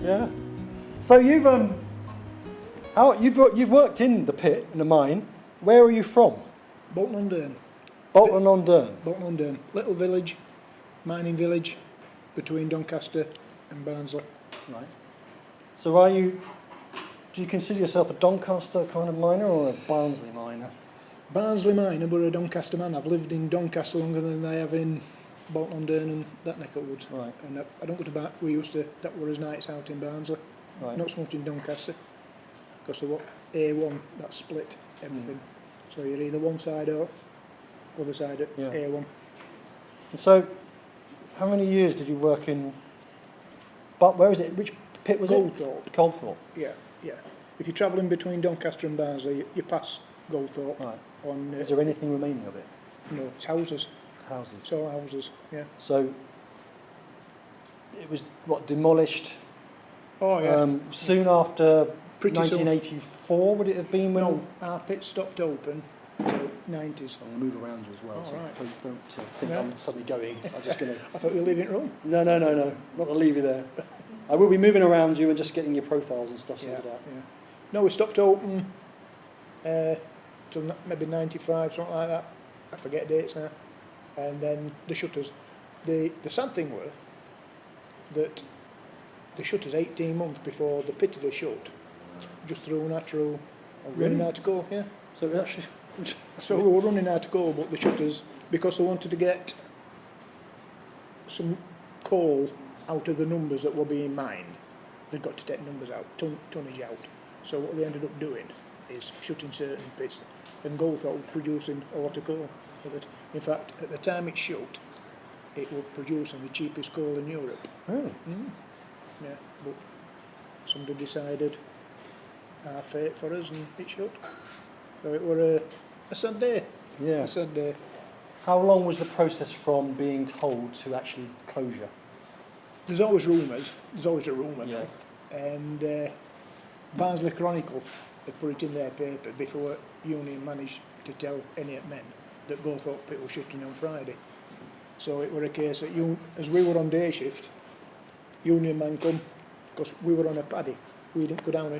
Yeah. So you've worked in the pit, in the mine. Where are you from? Bolton-on-Dearne. Bolton-on-Dearne. Bolton-on-Dearne. Little village, mining village, between Doncaster and Barnsley. Right. So do you consider yourself a Doncaster kind of miner or a Barnsley miner? Barnsley miner, but a Doncaster man. I've lived in Doncaster longer than I have in Bolton-on-Dearne and that neck of woods. Right. And I don't go to that were his nights out in Barnsley. Right. Not so much in Doncaster. Because of what A1, that split everything. So you're either one side or other side at A1. And so, how many years did you work in? But where is it? Which pit was Goldthorpe. it? Goldthorpe. Yeah, yeah. If you're travelling between Doncaster and Barnsley, you pass Goldthorpe. Right. Is there anything remaining of it? No, it's houses. Houses. It's all houses, yeah. So, it was, demolished? Oh, yeah. Soon after Pretty 1984, would it have been when? No, our pit stopped open in the 90s. I'm going to move around you as well, so right. please don't think I'm suddenly going. I'm just going to... I thought you were leaving it wrong. No. Not going to leave you there. I will be moving around you and just getting your profiles and stuff sorted out. Yeah. No, we stopped open till maybe 95, something like that. I forget dates now. And then the shutters. The sad thing was that the shutters 18 months before the pit had shut, just through natural running out of coal, yeah. So actually... So we were running out of coal, but the shutters, because they wanted to get some coal out of the numbers that were being mined, they've got to take numbers out, tonnage out. So what they ended up doing is shutting certain pits, and Goldthorpe was producing a lot of coal. In fact, at the time it shut, it was producing the cheapest coal in Europe. Really? Yeah, but somebody decided our fate for us and it shut. So it were a sad day. Yeah. A sad day. How long was the process from being told to actually closure? There's always rumours. There's always a rumour. Yeah. And Barnsley Chronicle had put it in their paper before Union managed to tell any men that Goldthorpe pit was shutting on Friday. So it were a case that as we were on day shift, Union man come, because we were on a paddy. We didn't go down a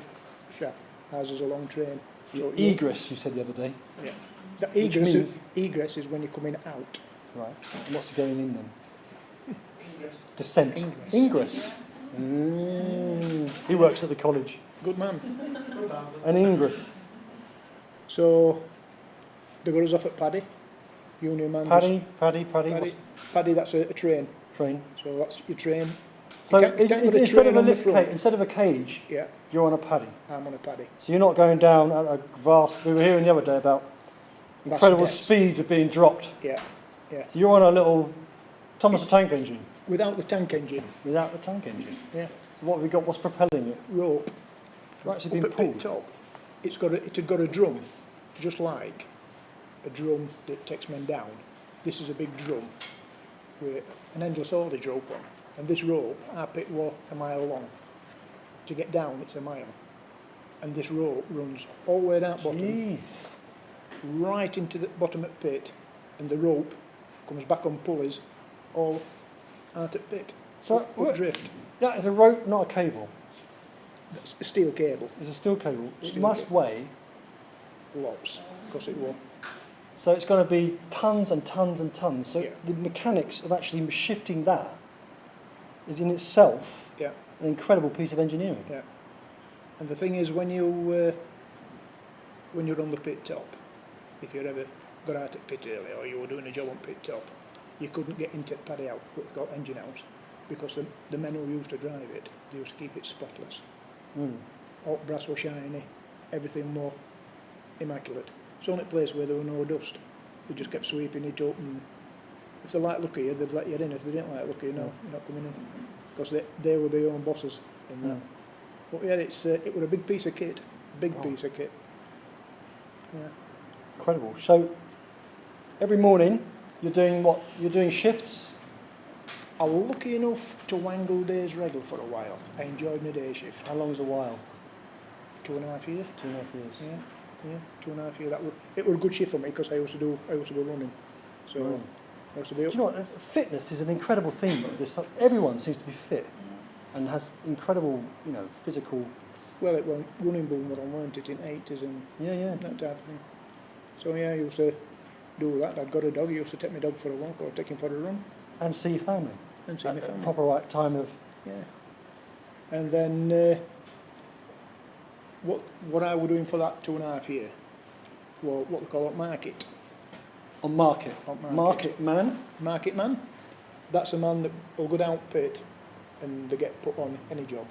shaft. Ours is a long train. So egress, you said the other day. Yeah. The egress is when you're coming out. Right. And what's going in then? Descent. Ingress. He works at the college. Good man. An ingress. So they got us off at Paddy. Union man. Paddy. Paddy, that's a train. Train. So that's your train. So you can't put a train on the front. Instead of a cage, Yeah, you're on a paddy. I'm on a Paddy. So you're not going down at a vast... We were hearing the other day about incredible speeds of being dropped. Yeah, yeah. So you're on a little Thomas the Tank Engine. Without the tank engine. Without the tank engine. Yeah. What have we got? What's propelling it? Rope. It's actually been Up at pulled. pit top. It had got a drum, just like a drum that takes men down. This is a big drum with an endless haulage rope on. And this rope, our pit was a mile long. To get down, it's a mile. And this rope runs all the way down bottom, Jeez. right into the bottom of the pit, and the rope comes back on pulleys all out at pit. So up drift. That is a rope, not a cable. That's a steel cable. It's a steel cable. It Steel must cable. weigh. Lots, because it was. So it's going to be tons and tons and tons. So Yeah. the mechanics of actually shifting that is in itself Yeah, an incredible piece of engineering. yeah. And the thing is, when you're on the pit top, if you ever got out at pit early or you were doing a job on pit top, you couldn't get into paddy out, what we call engine house, because the men who used to drive it, they used to keep it spotless. All brass was shiny, everything more immaculate. It's the only place where there was no dust. They just kept sweeping it up, and if they liked look at you, they'd let you in. If they didn't like look at you, no, you're not coming in. Because they were their own bosses in that. But yeah, it was a big piece of kit. Piece of kit. Yeah. Incredible. So every morning you're doing what? You're doing shifts? I was lucky enough to wangle days regular for a while. I enjoyed my day shift. How long's a while? 2.5 years. 2.5 years. Yeah, 2.5 years. It was a good shift for me because I used to do running. So I used to be up. Do you know what? Fitness is an incredible theme. Everyone seems to be fit. and has incredible, you know, physical. Well, it went running boom on, weren't it, in 80s and Yeah. that type of thing. So yeah, I used to do that. I'd got a dog, I used to take my dog for a walk or take him for a run. And see your family. And see At my the family. proper right time of. Yeah. And then what I was doing for that 2.5 years was what they call a market. On market. On market. Market man. Market man. That's a man that will go down pit and they get put on any job.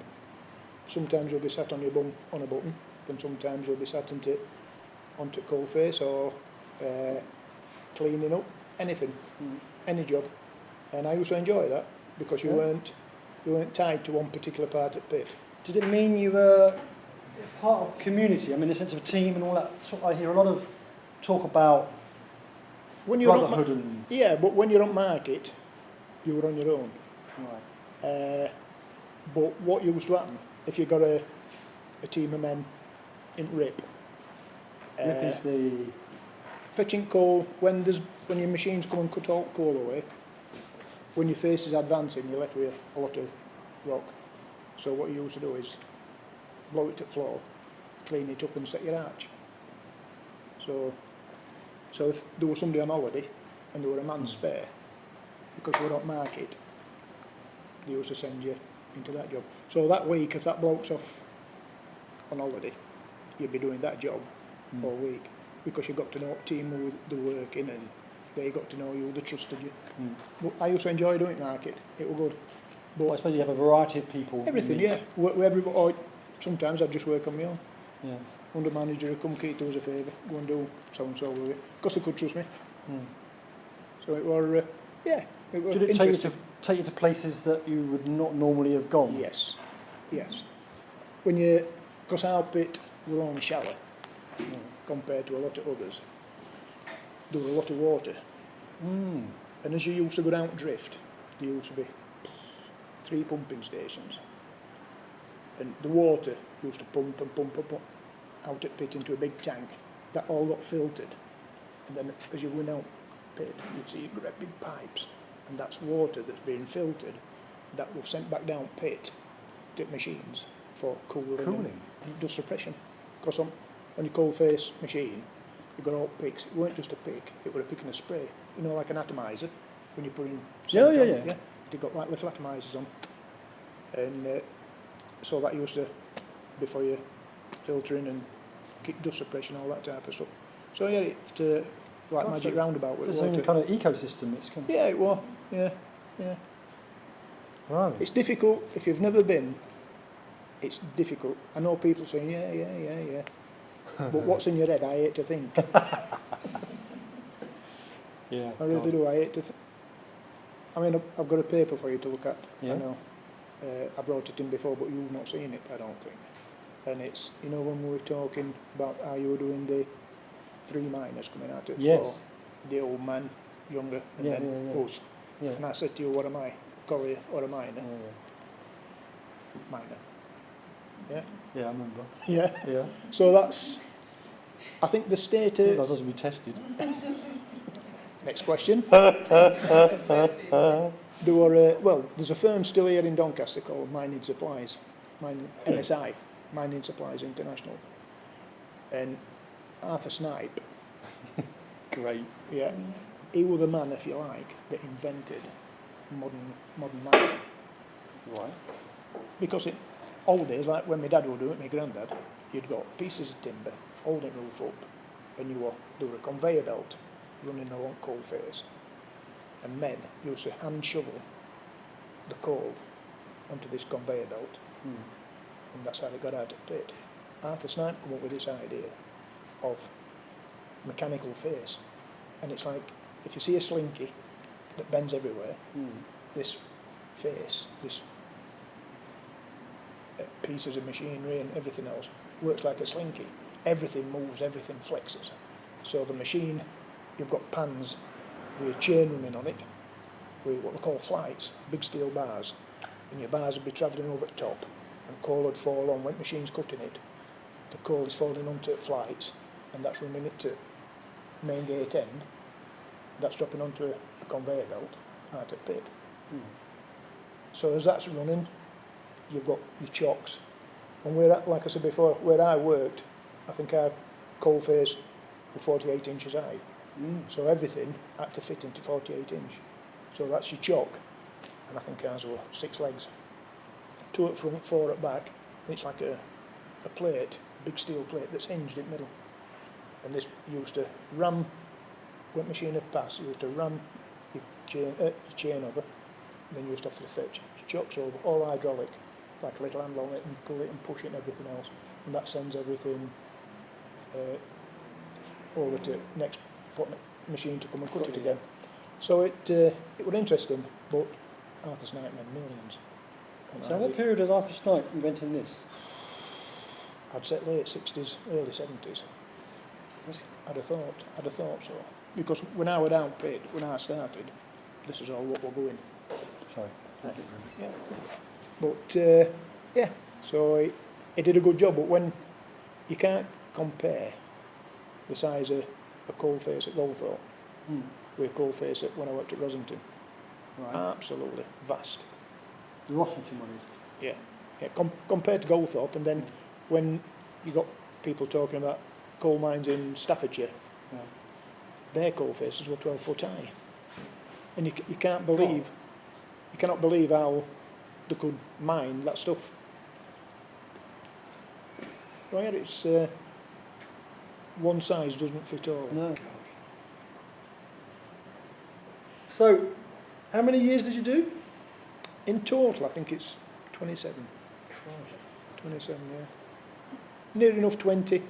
Sometimes you'll be sat on your bum on a button, and sometimes you'll be sat onto coal face or cleaning up, anything, any job. And I used to enjoy that because you weren't tied to one particular part of pit. Did it mean you were part of community? I mean, a sense of a team and all that. I hear a lot of talk about When you're brotherhood and. yeah, but when you're on market, you were on your own. Right. But what used to happen, if you got a team of men in RIP, Rip is the. fetching coal, when your machines come and cut all coal away, when your face is advancing, you're left with a lot of rock. So what you used to do is blow it to the floor, clean it up and set your arch. So if there was somebody on holiday and there were a man spare, because you were at market, they used to send you into that job. So that week, if that bloke's off on holiday, you'd be doing that job all week, because you got to know what team they were working and they got to know you, they trusted you. But I used to enjoy doing market, it was good. Well, I suppose you have a variety of people. Everything, you meet. yeah. Everybody, or sometimes I'd just work on my own. Yeah. Under manager would come, Keith, do us a favour, go and do so-and-so with it, because they could trust me. So it was, yeah, it was Did it interesting. take you to places that you would not normally have gone? Yes. Because our pit were only shallow compared to a lot of others. There was a lot of water. And as you used to go down drift, there used to be 3 pumping stations. And the water used to pump out at pit into a big tank. That all got filtered. And then as you went out pit, you'd see great big pipes. And that's water that's being filtered that was sent back down pit to machines for cooling and dust suppression. Because on your coal face machine, you got all picks. It weren't just a pick, it was a pick and a spray. You know, like an atomizer when you put in cement on. Yeah. They got like little atomizers on. And so that used to, before you filtering and keep dust suppression, all that type of stuff. So yeah, it like magic roundabout with It's water. a kind of ecosystem. It's kind of. Yeah, it was. Yeah. Right. It's difficult if you've never been. It's difficult. I know people saying yeah. But what's in your head? I hate to think. Yeah. I really do. I hate to. I mean, I've got a paper for you to look at. Yeah. I know. I brought it in before, but you've not seen it, I don't think. And it's, you know, when we were talking about how you were doing the 3 miners coming out at the floor, the old man, younger, and then us. Yeah. And I said to you, what am I, collier or a miner? Miner. Yeah. Yeah, I remember. Yeah. Yeah. So that's, I think the state. That doesn't be tested. Next question. There were, there's a firm still here in Doncaster called Mining Supplies, MSI, Mining Supplies International. And Arthur Snipe, Great. yeah, he was the man, if you like, that invented modern mining. Right. Because in old days, like when my dad would do it, my granddad, you'd got pieces of timber, holding roof up, and there were a conveyor belt running along coal face. And men used to hand shovel the coal onto this conveyor belt, and that's how they got out of pit. Arthur Snipe came up with this idea of mechanical face, and it's like if you see a slinky that bends everywhere, this face, this pieces of machinery and everything else works like a slinky. Everything moves, everything flexes. So the machine, you've got pans with a chain running on it, with what they call flights, big steel bars, and your bars would be travelling over the top, and coal would fall on when the machine's cutting it. The coal is falling onto flights, and that's running it to main gate end. That's dropping onto a conveyor belt out at pit. So as that's running, you've got your chocks. And where, like I said before, where I worked, I think our coal face was 48 inches high. So everything had to fit into 48 inch. So that's your chock. And I think ours were 6 legs. 2 at front, 4 at back. And it's like a plate, a big steel plate that's hinged in the middle. And this used to ram, when the machine had passed, you used to ram your chain over, and then you used to have to fetch chocks over, all hydraulic, like a little handle on it, and pull it and push it and everything else. And that sends everything over to next machine to come and cut it again. So it was interesting, but Arthur's Nightmare, millions. So what period was Arthur Snipe inventing this? I'd say late 60s, early 70s. I'd have thought so. Because when I was down pit, when I started, this is all what we're going. Sorry. Yeah. But, yeah, so he did a good job, but when you can't compare the size of a coal face at Goldthorpe with a coal face at when I worked at Rosington. Right. Absolutely vast. The Washington one is? Yeah. Compared to Goldthorpe, and then when you got people talking about coal mines in Staffordshire, their coal faces were 12 foot high. And you can't believe, you cannot believe how they could mine that stuff. Right, it's one size doesn't fit all. No. So, how many years did you do? In total, I think it's 27. Christ. 27, yeah. Near enough 20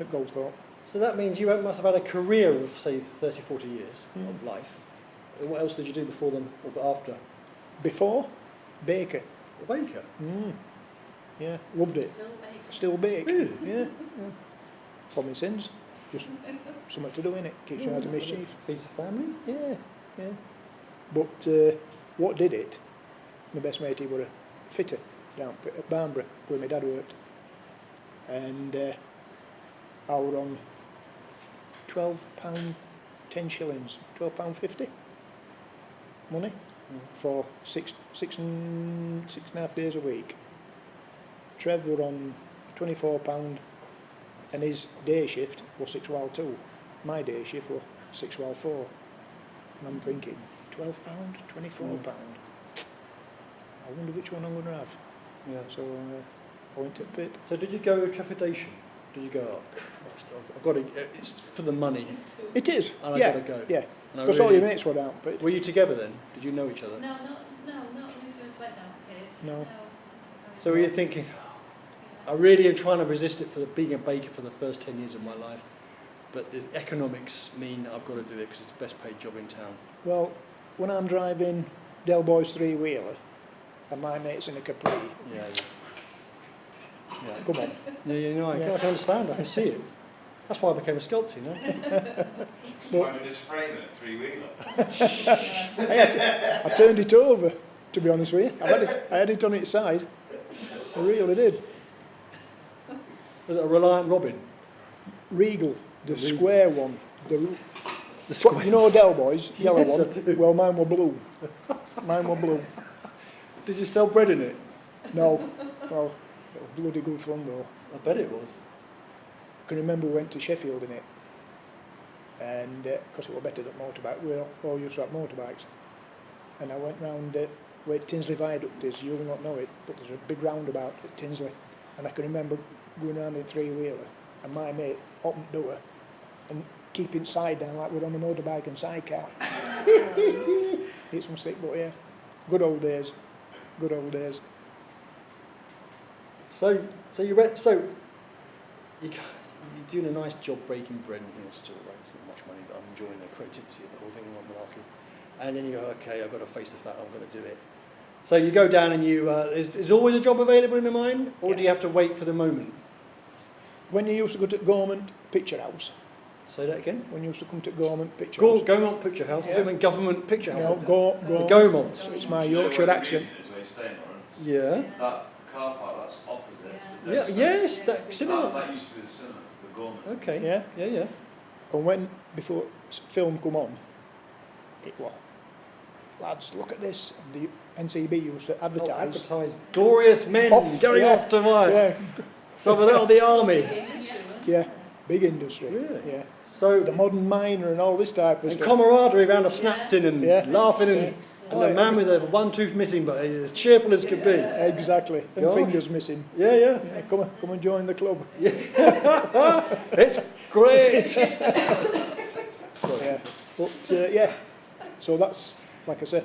at Goldthorpe. So that means you must have had a career of, say, 30, 40 years of life. And what else did you do before them or after? Before, baker. A baker? Yeah, loved it. Still bake. Really? Yeah. For my sins. Just something to do in it. Keeps you out of mischief. Feeds the family? Yeah. But what did it? My best mate, he was a fitter down at Barnborough, where my dad worked. And I was on £12, 10 shillings, £12.50 money for six and a half days a week. Trev were on £24 and his day shift was 6 while 2. My day shift was 6 while 4. And I'm thinking, £12, £24. I wonder which one I'm going to have. Yeah. So I went to pit. So did you go with trepidation? Did you go, oh Christ, I've got to, it's for the money. It is, And I've yeah. got to go. Yeah, And I because all your really- mates were down pit. Were you together then? Did you know each other? No, not when we first went down here. No. So were you thinking, I really am trying to resist it for being a baker for the first 10 years of my life, but the economics mean I've got to do it because it's the best paid job in town. Well, when I'm driving Del Boy's 3-wheeler and my mate's in a Capri, Yeah. come on. Yeah, no, I Yeah. can understand, I can see it. That's why I became a sculptor, you know. Why did this frame in a 3-wheeler? I turned it over, to be honest with you. I had it on its side. I really did. Was it a Reliant Robin? Regal, the Regal. square one. The square. You know Del Boy's, yellow Yes, I one? do. Well, mine were blue. Mine were blue. Did you sell bread in it? No, well, it was bloody good fun though. I bet it was. I can remember we went to Sheffield in it, and because it was better than motorbike, we all used to have motorbikes. And I went round where Tinsley Viaduct is. You'll not know it, but there's a big roundabout at Tinsley, and I can remember going round in 3-wheeler, and my mate opened the door and keeping side down like we're on a motorbike and sidecar. It's some stick, but yeah, good old days. Good old days. So you're doing a nice job breaking bread and things. It's all right, it's not much money, but I'm enjoying the creativity of the whole thing and what malarkey. And then you go, okay, I've got to face the fact I'm going to do it. So you go down and you, is always a job available in the mine, or do you have to wait for the moment? When you used to go to Gormont Picture House, Say that again. when you used to come to Gormont Picture House. Gaumont Picture House. Yeah. I think Government Picture House. No, The go. Gaumont. So it's my Yorkshire accent. Where you're staying, Laurence. Yeah. That car park, that's opposite. Yeah. the Yeah. dead Yes. space. That cinema. That used to be the cinema, the Gorman. Okay. Yeah. Yeah. And when, before film come on, it was, lads, look at this. And NCB used to advertise. Advertise glorious men going yeah, off to mine. Yeah, Some of the army. yeah, big industry. Really? Yeah, So the modern miner and all this type of and stuff. camaraderie around a snap tin and Yeah. laughing and, Yeah. and the man with one tooth missing but he's as cheerful as could be. Exactly, and Gosh. fingers missing. Yeah, yeah. Yeah, come and join the club. It's great. Yeah, but yeah, so that's like I said,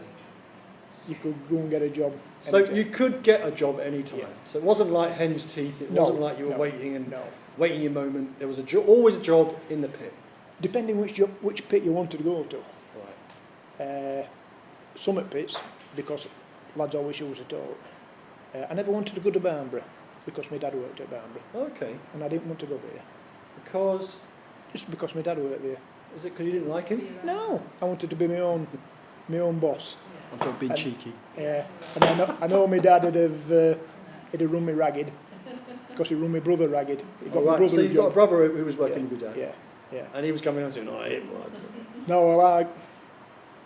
you could go and get a job. So anytime. you could get a job any time. Yeah. So it wasn't like hen's teeth. It No, wasn't like you were no, waiting and no. waiting your moment. There was always a job in the pit. Depending which pit you wanted to go to. Right. Summit pits, because lads always use it all. I never wanted to go to Barnborough because my dad worked at Barnborough, Okay. and I didn't want to go there Because just because my dad worked there. is it because you didn't like him? No, I wanted to be my own boss. I'm sort of being And- cheeky. Yeah, and I know my dad would have run me ragged because he run my brother ragged. He got All my right. brother So a you got a job. brother who was working with your dad, Yeah, yeah. and he was coming on saying, "Oh, him." No, well,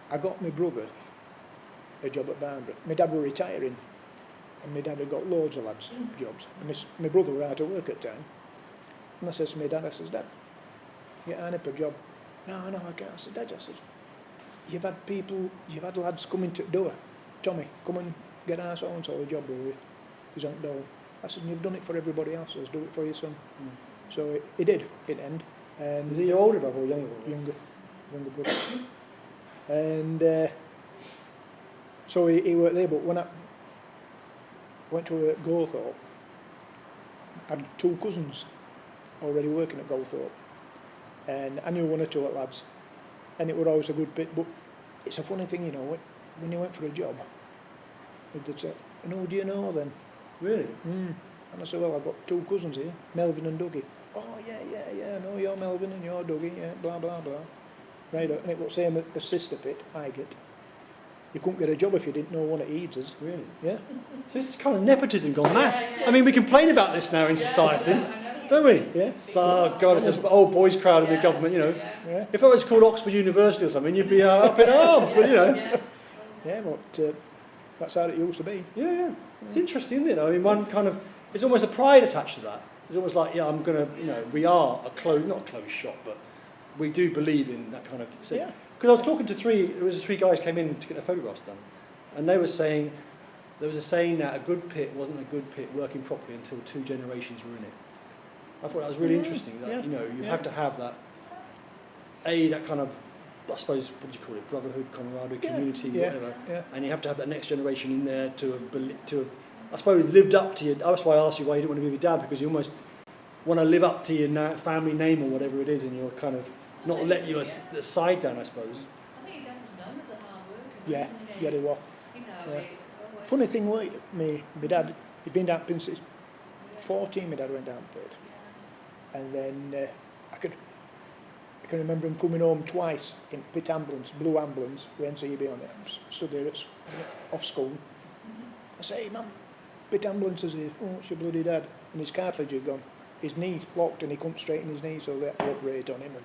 I got my brother a job at Barnborough. My dad were retiring, and my dad had got loads of lads jobs. And my brother were out of work at the time. And I says to my dad, I says, Dad, get Arnie a job. No, I can't. I said, Dad, I says, you've had lads coming to the door. Tommy, come and get our so-and-so a job over here. He's on the door. I said, you've done it for everybody else, let's do it for your son. So he did, in the end. And Is he your older brother or younger brother? younger brother. And so he worked there, but when I went to Goldthorpe, I had two cousins already working at Goldthorpe, and I knew one or two of the lads, and it was always a good bit, but it's a funny thing, you know, when you went for a job, they'd say, and who do you know then? Really? And I said, well, I've got two cousins here, Melvin and Dougie. Oh, yeah, I know you're Melvin and you're Dougie, yeah, blah, blah, blah. Right, and it was same at the sister pit, Highgate. You couldn't get a job if you didn't know one of Eads. Really? Yeah? So this is kind of nepotism gone mad. I mean, we complain about this now in society, don't we? Yeah? Oh, God, it's this old boys crowd in the government, you know. Yeah? If it was called Oxford University or something, you'd be up in arms, but, you know. Yeah, but that's how it used to be. Yeah. It's interesting, isn't it? I mean, one kind of, there's almost a pride attached to that. It's almost like, yeah, I'm going to, you know, we are not a closed shop, but we do believe in that kind of thing. Yeah. Because I was talking to three guys came in to get their photographs done, and they were saying, there was a saying that a good pit wasn't a good pit working properly until 2 generations were in it. I thought that was really interesting, that, you know, you have to have that, that kind of, I suppose, what do you call it, brotherhood, camaraderie, community, whatever, and you have to have that next generation in there to have, I suppose, lived up to your, that's why I asked you why you didn't want to be with your dad, because you almost want to live up to your family name or whatever it is, and you're kind of, not let your side down, I suppose. I think Dad was known as a hard worker. Yeah, wasn't he? yeah, they were. You know, Yeah. he always- Funny thing was, my dad, he'd been down since 14, my dad went down pit. And then I can remember him coming home twice in pit ambulance, blue ambulance, with NCB on it. Stood there off school. I say, hey, Mum, pit ambulance is here. Oh, it's your bloody dad. And his cartilage had gone. His knee locked and he couldn't straighten his knee, so they had to operate on him and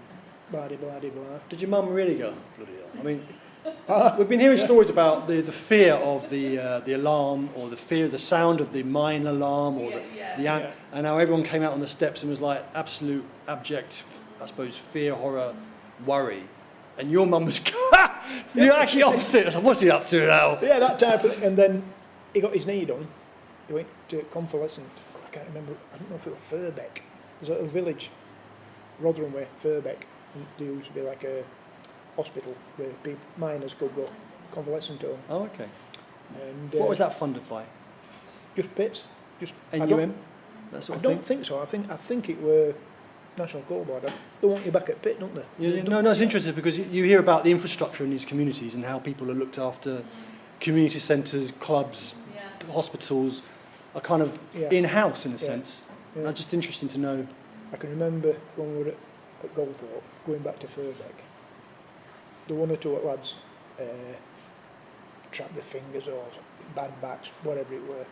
blah, blah, blah, blah. Did your mum really go, bloody hell? I mean, we've been hearing stories about the fear of the alarm, or the fear of the sound of the mine alarm, or and how everyone came out on the steps and was like absolute abject, I suppose, fear, horror, worry. And your mum was you're actually opposite. I was like, what's he up to now? Yeah, that type of, and then he got his knee done. He went to convalescent. I can't remember, I don't know if it was Furbeck. There's a little village, Rotherham way, Furbeck. And there used to be like a hospital where miners could go convalescent home. Oh, okay. And What was that funded by? Just pits. Just NUM? That sort I of don't thing? think so. I think it were National Coal Board. They want you back at pit, don't they? Yeah, no, it's interesting because you hear about the infrastructure in these communities and how people are looked after, community centres, clubs, hospitals, are kind of in-house in a sense. Yeah. And it's just interesting to know. I can remember when we were at Goldthorpe, going back to Furbeck, the one or two lads trapped their fingers or bad backs, whatever it were,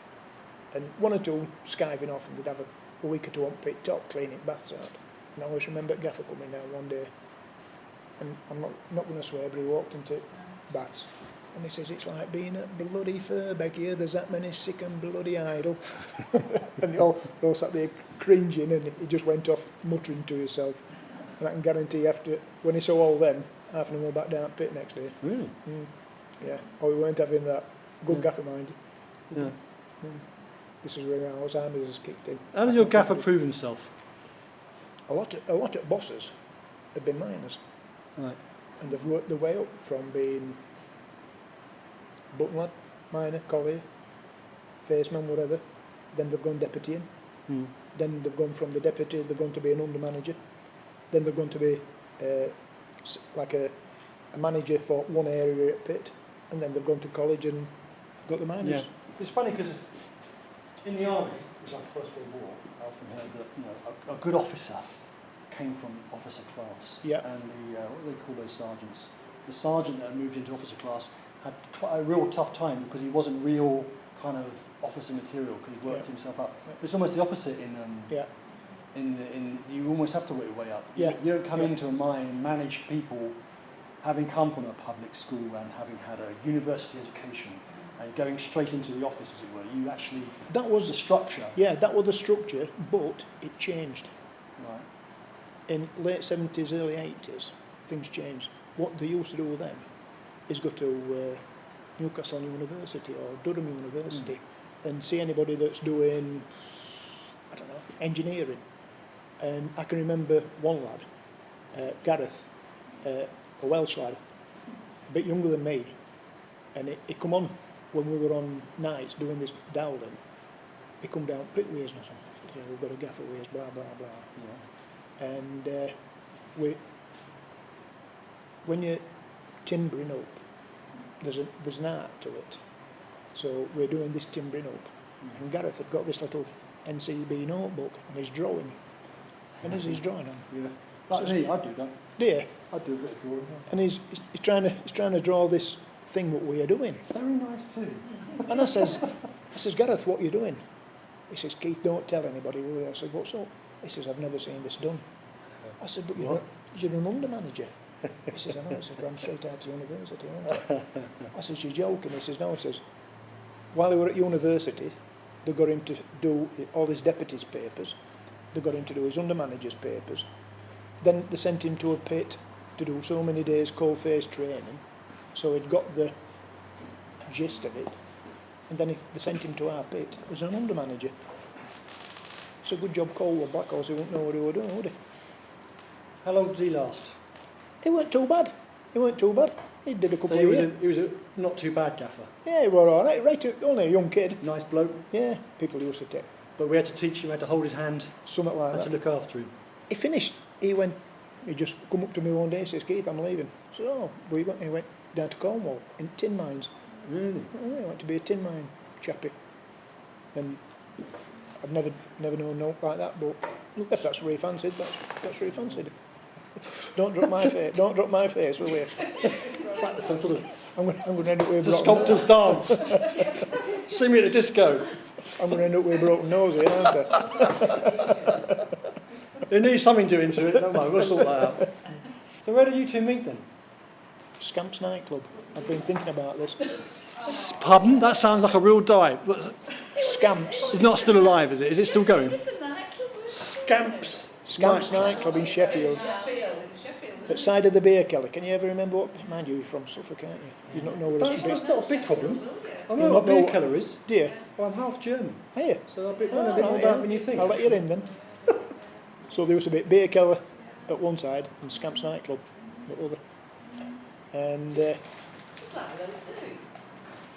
and one or two skiving off, and they'd have a week or two on pit top cleaning baths out. And I always remember Gaffer coming down one day, and I'm not going to swear, but he walked into baths, And he says, it's like being at bloody Furbeck here, there's that many sick and bloody idle. And they all sat there cringing, and he just went off muttering to himself. And I can guarantee after, when he saw all them, half of them were back down at pit next day. Really? Yeah, or we weren't having that. Good Yeah. gaffer mind. Yeah. This is where Alzheimer's has kicked in. How does your gaffer prove himself? A lot of bosses have been miners, Right. and they've worked their way up from being button lad, miner, collier, faceman, whatever. Then they've gone deputy in. Mm. Then they've gone from the deputy, they're going to be an under manager. Then they're going to be like a manager for one area at pit. And then they've gone to college and got the miners. Yeah. It's funny because in the army, it was like the First World War, I often heard that a good officer came from officer class. Yeah. And what do they call those sergeants? The sergeant that had moved into officer class had a real tough time because he wasn't real kind of officer material because he worked himself up. Yeah. It's almost the opposite Yeah. in you almost have to work your way up. Yeah. You don't come Yeah. into a mine and manage people having come from a public school and having had a university education and going straight into the office, as it were. You actually, That was the structure. Yeah, that was the structure, but it changed. Right. In late 70s, early 80s, things changed. What they used to do then is go to Newcastle University or Durham University and see anybody that's doing, I don't know, engineering. And I can remember one lad, Gareth, a Welsh lad, a bit younger than me, and he come on when we were on nights doing this dowling. He come down pit ways and something. Yeah, we've got a gaffer ways, blah blah blah. Yeah. And when you're timbering up, there's an art to it. So we're doing this timbering up, and Gareth had got this little NCB notebook and he's drawing. And as he's drawing on, Yeah. Like me, I do that. there, I do a bit of drawing. and he's trying to draw this thing what we are doing. Very nice too. And I says, Gareth, what are you doing? He says, Keith, don't tell anybody. Will you? I said, what's up? He says, I've never seen this done. I said, but you're an under manager. He says, I know. He says, but I'm straight out of university, aren't I? I says, you're joking. He says, no. He says, while he were at university, they got him to do all his deputy's papers. They got him to do his under manager's papers. Then they sent him to a pit to do so many days cold-face training. So he'd got the gist of it. And then they sent him to our pit as an under manager. It's a good job Cole were black horse, he wouldn't know what he were doing, would he? How long did he last? He weren't too bad. He did a couple So of years. he was a not too bad gaffer. Yeah, he were all right. Only a young kid. Nice bloke. Yeah, people used to take But we had to teach him, we had to hold his hand, something like had to that. look after him. He finished. He just come up to me one day and says, Keith, I'm leaving. I said, oh, where you going? He went down to Cornwall in tin mines. Really? I went to be a tin mine chappie. And I've never known no like that, but if that's where he fancied, that's where he fancied. Don't drop my face, will you? It's like some sort of I'm going to end up with it's a sculptor's dance. See me at a disco. I'm going to end up with a broken nose here, aren't I? There needs something doing to it, don't worry, we'll sort that out. So where did you two meet then? Scamps nightclub. I've been thinking about this. Pardon? That sounds like a real dive. Scamps. It's not still alive, is it? Is it still going? It's a nightclub. Scamps. Scamps nightclub in Sheffield. Sheffield. At side of the beer cellar. Can you ever remember what? Mind you, you're from Suffolk, aren't you? You don't know where That's it's not a big problem. I You know what not know beer what- keller is. Dear, Well, I'm half German, are you? so I'll know a bit more Right, about yeah. than you think. I'll let you in then. So there used to be beer cellar at one side and Scamps nightclub at the other. And It's like those two.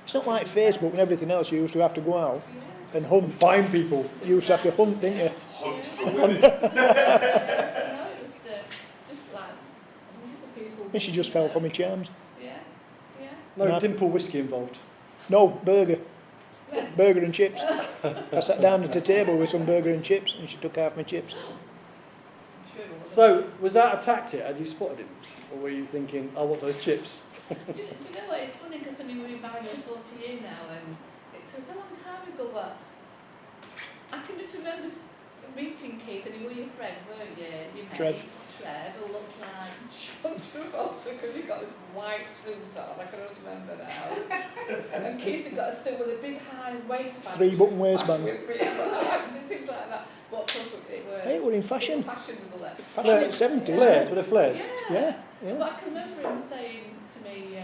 it's not like Facebook and everything else. You used to have to go out and hunt. Find people. You used to have to hunt, didn't you? Hunt for No, women. it was just like hundreds of people. And she just fell for my charms. Yeah, yeah. No No. dimple whiskey involved. No, burger. Burger and chips. I sat down at a table with some burger and chips and she took half my chips. I'm sure it was. So, was that a tactic? Had you spotted him? Or were you thinking, I want those chips? Do you know what? It's funny because I mean, we've been married for 40 years now, and it's a long time ago, but I can just remember meeting Keith, and he was your friend, weren't you? Your mate, Trev. Trev, who looked like John Travolta because he got this white suit on, I can always remember now. And Keith had got a suit with a big high waistband. 3-button waistband. With things like that. But of course it were. Hey, it were in fashion. It were fashionable then. Fashion in the 70s. Flares, with the flares. Yeah, yeah. But I can remember him saying to me,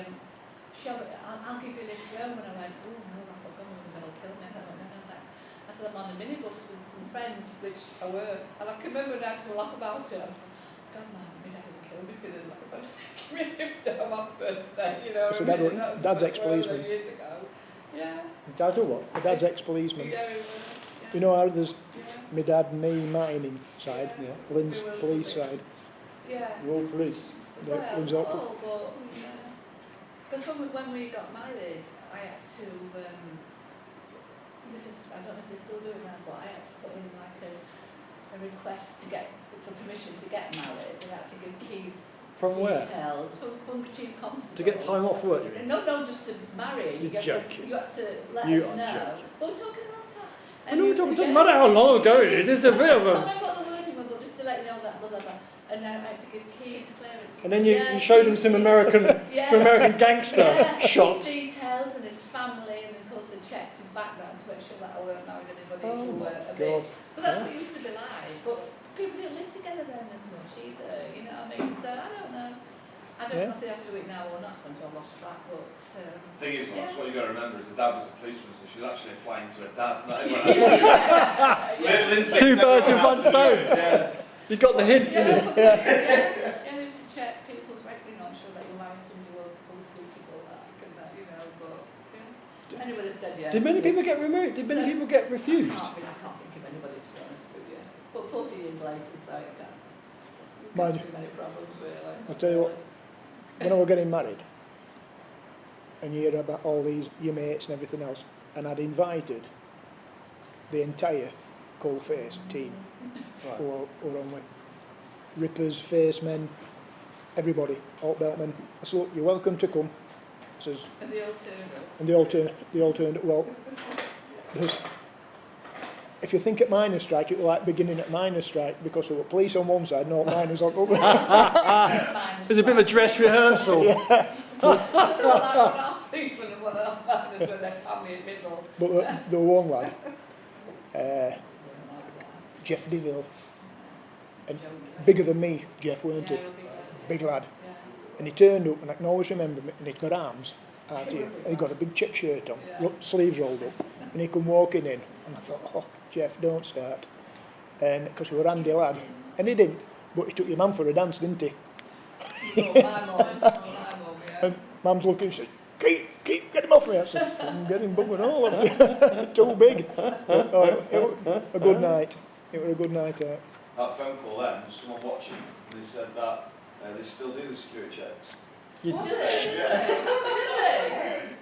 I'll give you a lift home, and I went, oh no, I thought, God, they're going to kill me. I thought, no, thanks. I said, I'm on the minibus with some friends, which I were, and I can remember I had to laugh about it. I was like, God, man, my dad would kill me if he didn't laugh about it. Give me a lift home on first day, you know. So what I mean? Dad's ex-policeman. Years ago. Yeah. Dad or what? My dad's ex-policeman. Yeah, he was. Yeah. You know how there's Yeah. my dad, me, mining side, Yeah. Lynn's We were police lovely. side. Yeah. Royal Police. Lynn's Well, up. but yeah. Because when we got married, I had to, this is, I don't know if they still do it now, but I had to put in like a request to get, for permission to get married. I had to give Keith From where? details from Chief Constable. To get time off work, you mean? No, just to marry. You're joking. You had to let You them are know. joking. But we're talking about time. I know, it doesn't matter how long ago it is, it's a bit of I a... can't remember what the wording was, but just to let you know that, blah, blah, blah. And then I had to give Keith clearance. And then you showed them some American gangster shots. His details and his family, and of course they checked his background to make sure that I weren't married anybody who were a bit. But that's what it used to be like. But people didn't live together then as much either, you know what I mean? So I don't know. I don't know if they have to do it now or not, until I lost track, but... The thing is, Laurence, what you've got to remember is the dad was a policeman, so she was actually applying to her dad, not anyone else. Two birds with one stone. Yeah. You got the hint, Yeah, didn't you? they used to check people's record, not sure that you marry somebody who was suitable, you know, but... Yeah. Anyway, they said yes. Did many people get removed? Did many people get refused? I can't think of anybody, to be honest with you. But 40 years later, so it can't Mind too many problems, really. I'll tell you what, when I was getting married, and you hear about all these, your mates and everything else, and I'd invited the entire coalface team, who were on with rippers, facemen, everybody, alt beltmen. I said, look, you're welcome to come. I says, And they all turned up. and they all turned up. Well, if you think at miners' strike, it was like beginning at miners' strike because there were police on one side and all miners on the other. There's a bit of a dress rehearsal. But there was one lad, Jeff Deville, and bigger than me, Jeff, weren't he? Big lad. And he turned up, and I can always remember him, and he'd got arms out here, and he'd got a big check shirt on, sleeves rolled up, and he come walking in, and I thought, oh, Jeff, don't start. And because he was a handy lad, and he didn't, but he took your mum for a dance, didn't he? And Mum's looking, she said, Keep, get him off me. I said, I'm getting bum and all. Too big. But, it was a good night. It was a good night out. That phone call then, was someone watching, and they said that they still do the security checks. Did they?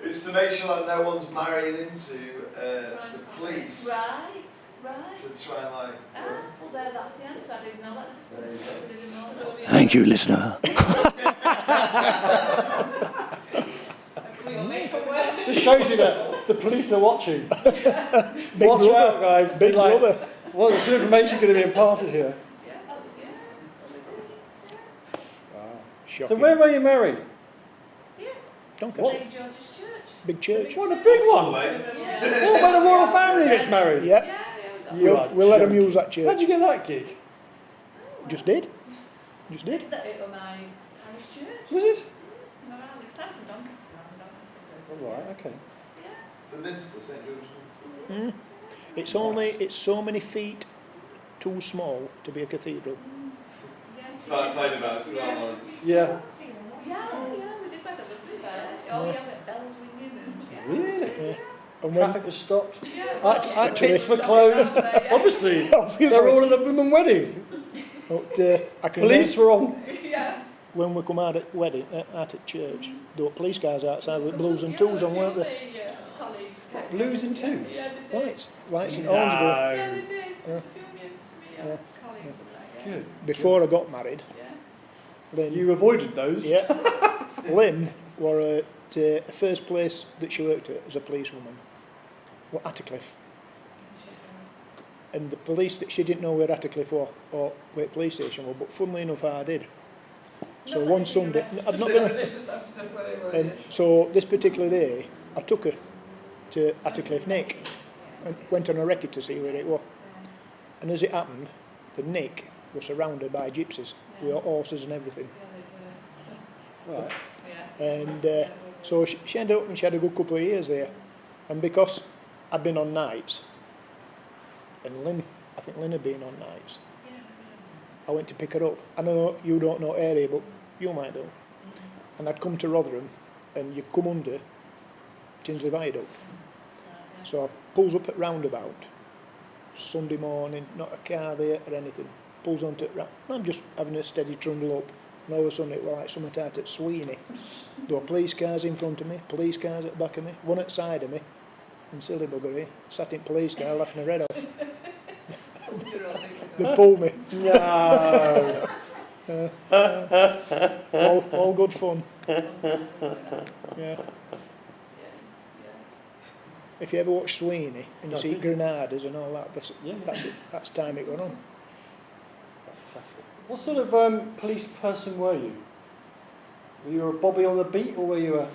It's to make sure that no one's marrying into the police. Right. To try and like... Well there, that's the answer. I didn't know that. Thank you, listener. This shows you that the police are watching. Big Watch brother. out, guys. Big like, brother. Well, there's some information going to be imparted here. Wow. Shocking. So where were you married? Doncaster. St. George's Church. Big church. What, a big one? Yeah. All by the royal family gets married. Yep. You are We'll let them joking. use that How'd church. you get that gig? Just did. Just did. It was my parish church. Was it? No, Alexander from Doncaster. I'm a Doncaster. All right, okay. Yeah. The Minster, St George's Minster. It's so many feet too small to be a cathedral. Start talking about it, Laurence. Yeah. Yeah, we did quite a lovely there. Oh, yeah, with bells ringing and... Really? Yeah. And Traffic was stopped. Actually, Pits were closed. Obviously, they're all at a women's wedding. but, I can Police remember were on. Yeah. when we come out at wedding, out at church, there were police cars outside with blues and twos on, weren't there? Blues and twos? Yeah, they did. Lights and No. orange. Yeah, they did. Yeah. Just a few of me, Yeah. colleagues and that, yeah. Good. Before I got married, Yeah. Lynn, You avoided those? Lynn were at the first place that she worked at as a policewoman. Well, Attercliffe. And the police, she didn't know where Attercliffe or where police station were, but funnily enough I did. So one Sunday, I'm not going to... And so this particular day, I took her to Attercliffe Nick and went on a recce to see where it was. And as it happened, the Nick was surrounded by gypsies with horses and everything. Right. And so she ended up and she had a good couple of years there. And because I'd been on nights, and Lynn, I think Lynn had been on nights, I went to pick her up. I know you don't know area, but you might do. And I'd come to Rotherham, and you come under Tinsley Viaduct. So I pulls up at roundabout, Sunday morning, not a car there or anything. Pulls onto it, and I'm just having a steady trundle up. And all of a sudden it was like something out at Sweeney. There were police cars in front of me, police cars at the back of me, one at the side of me, and silly bugger here, sat in police car laughing her head off. They pulled me. No. All good fun. Yeah. If you ever watch Sweeney and you see Granadas and all that, that's it. That's time it went on. That's fantastic. What sort of police person were you? Were you a Bobby on the beat, or were you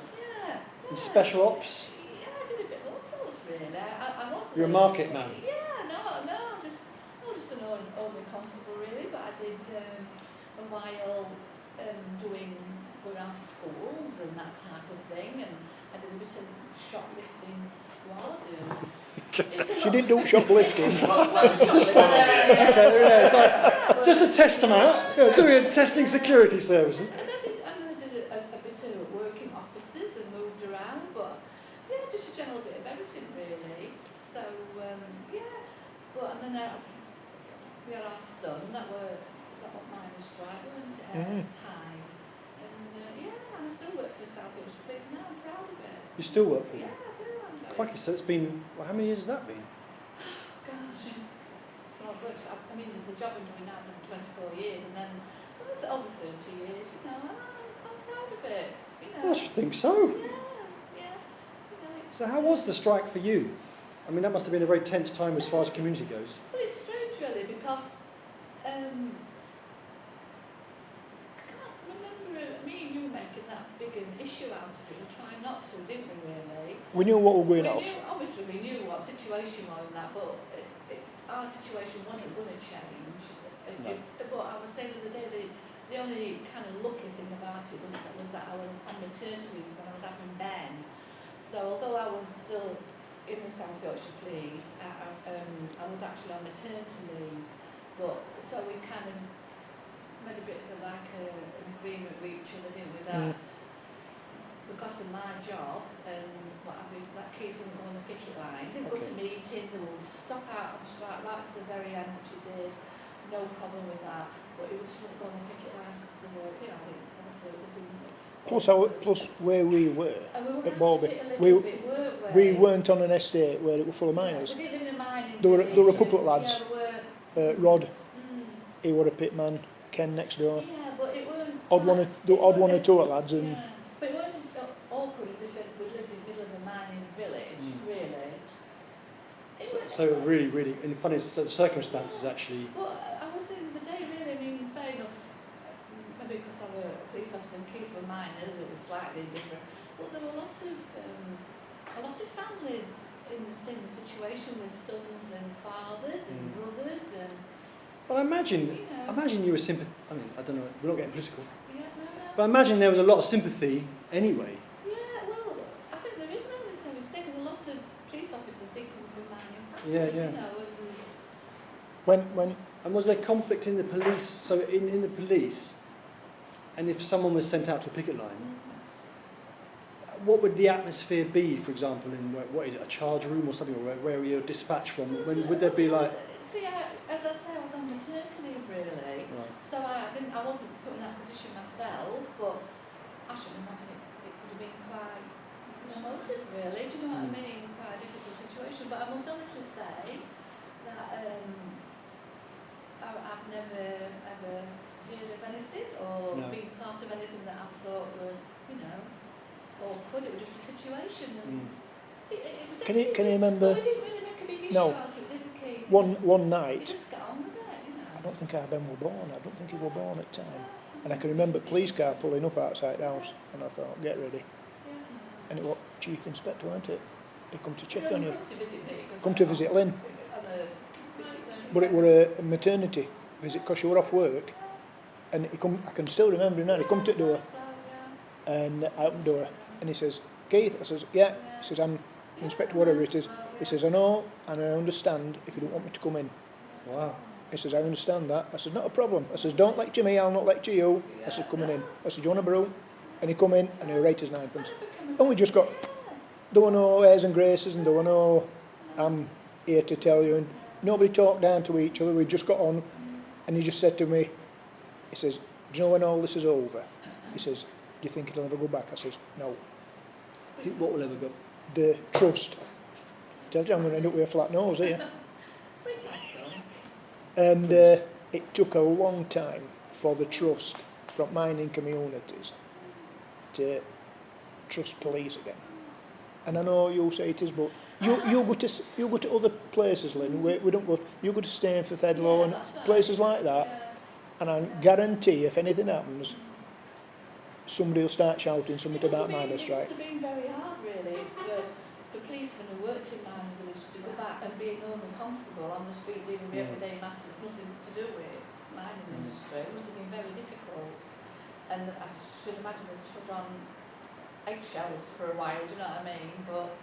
in special ops? Yeah, I did a bit of all sorts really. I wasn't. You're a market man. Yeah, no, I'm just an ordinary constable really, but I did a while doing around schools and that type of thing, and I did a bit of shoplifting squad. She didn't do shoplifting. It's like, just to test them out, doing testing security services. And I did a bit of work in offices and moved around, but yeah, just a general bit of everything really. So and then we had our son that were minor strike, weren't it, at the time. And and I still work for the South Yorkshire Police now. I'm proud of it. You still work for them? Yeah, I do. Quite, so it's been, well, how many years has that been? Gosh. Well, I mean, the job I'm doing now for 24 years, and then some of it over 30 years, I'm proud of it, I should think so. Yeah. So how was the strike for you? I mean, that must have been a very tense time as far as community goes. Well, it's strange really, because I can't remember me and you making that big an issue out of it. We tried not to, didn't we really? We knew what was going off. Obviously we knew what situation was and that, but our situation wasn't going to change. No. But I was saying the other day, the only kind of lucky thing about it was that I was on maternity leave when I was having Ben. So although I was still in the South Yorkshire Police, I was actually on maternity leave. But so we kind of made a bit of an agreement with each other, didn't we? That because of my job and what have you, that Keith wouldn't go on the picket line. He didn't go to meetings and would stop out and strike right to the very end, which he did. No problem with that. But he just wouldn't go on the picket lines because they were, obviously it would be. Plus where we were at Bowlby, we weren't on an estate where it was full of miners. We did in a mining There were a couple of village, lads. yeah, Rod, he was a pitman. Ken next door. Yeah, but it weren't. Odd one or two lads and. Yeah. But it weren't as awkward as if we lived in the middle of a mining village, really. So really, really, in funny circumstances actually. Well, I was in the day really, I mean, fair enough, maybe because I were a police officer and Keith were miners, it was slightly different. But there were a lot of families in the same situation with sons and fathers and brothers and. But I imagine you were sympathetic. I mean, I don't know. We're not getting political. Yeah, no. But I imagine there was a lot of sympathy anyway. Yeah, well, I think there is around the same mistake because a lot of police officers did come from mining families, Yeah. you know. When And was there conflict in the police? So in the police, and if someone was sent out to a picket line, what would the atmosphere be, for example, in what is it, a charge room or something, or where you're dispatched from? Would there be like? See, as I say, I was on maternity leave really, Right. so I wasn't put in that position myself, but I should imagine it could have been quite emotive really, do you know what I mean? Quite a difficult situation, but I must honestly say that I've never ever heard of anything or been part of anything that I thought were, awkward. It was just a situation. And it was Can you remember? We didn't really make a big issue No. out of it, did we, Keith? one You night, just get on with it, you know. I don't think our Ben were born. I don't think he were born at the time. And I can remember police car pulling up outside the house, and I thought, get ready. Yeah. And it was Chief Inspector, weren't it? He come to check You on only you. come to visit me. 'cause Come to I'm visit Lynn. on a- But it were a maternity visit because she were off work. And he come, I can still remember him now. He come to the door, and I opened the door, and he says, Keith? I says, yeah. He says, I'm Inspector whatever it is. He says, I know, and I understand if you don't want me to come in. Wow. He says, I understand that. I said, not a problem. I says, don't lecture me, I'll not lecture you. I said, coming in. I said, do you want a brew? And he come in, and he rate his ninepence. And we just got, there were no airs and graces, and there were no, I'm here to tell you. And nobody talked down to each other. We just got on, and he just said to me, he says, do you know when all this is over? He says, do you think it'll ever go back? I says, no. What will ever go? The trust. I tell you, I'm going to end up with a flat nose here. And it took a long time for the trust from mining communities to trust police again. And I know you say it is, but you go to other places, Lynn. We don't go. You go to Stainforth, Edlow, and places like that. And I guarantee, if anything happens, somebody will start shouting something about miners' strike. It must have been very hard, really, for policemen who worked in mining villages to go back and be a normal constable on the street dealing with everyday matters, nothing to do with mining industry. It must have been very difficult. And I should imagine they trod on eggshells for a while, do you know what I mean? But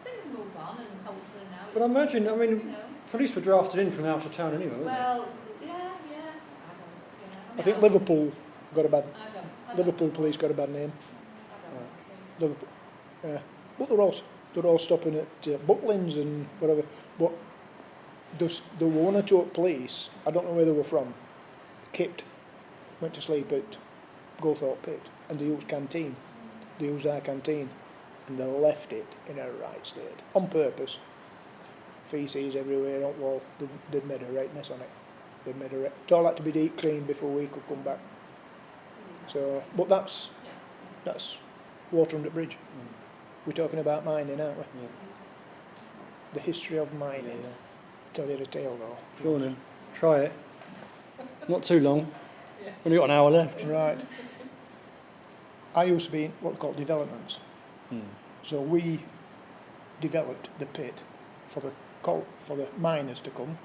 things move on, and hopefully now But I imagine, I mean, you know, police were drafted in from out of town anyway, weren't well, yeah, I I think Liverpool got a bad. I don't. Liverpool police got a bad name. I don't. Liverpool. Yeah. But they're all stopping at Butlins and whatever. But there were one or two police, I don't know where they were from, kipped, went to sleep at Goldthorpe Pit, and they used canteen. They used our canteen, and they left it in a right state, on purpose. Feces everywhere on the wall. They'd made a right mess on it. They'd made a right. It all had to be deep cleaned before we could come back. So, but that's water under the bridge. We're talking about mining, aren't we? Yeah. The history of mining. Yeah. Tell you the tale though. Go on then, try it. Not too long. Only got an hour left. Right. I used to be in what's called developments. So we developed the pit for the miners to come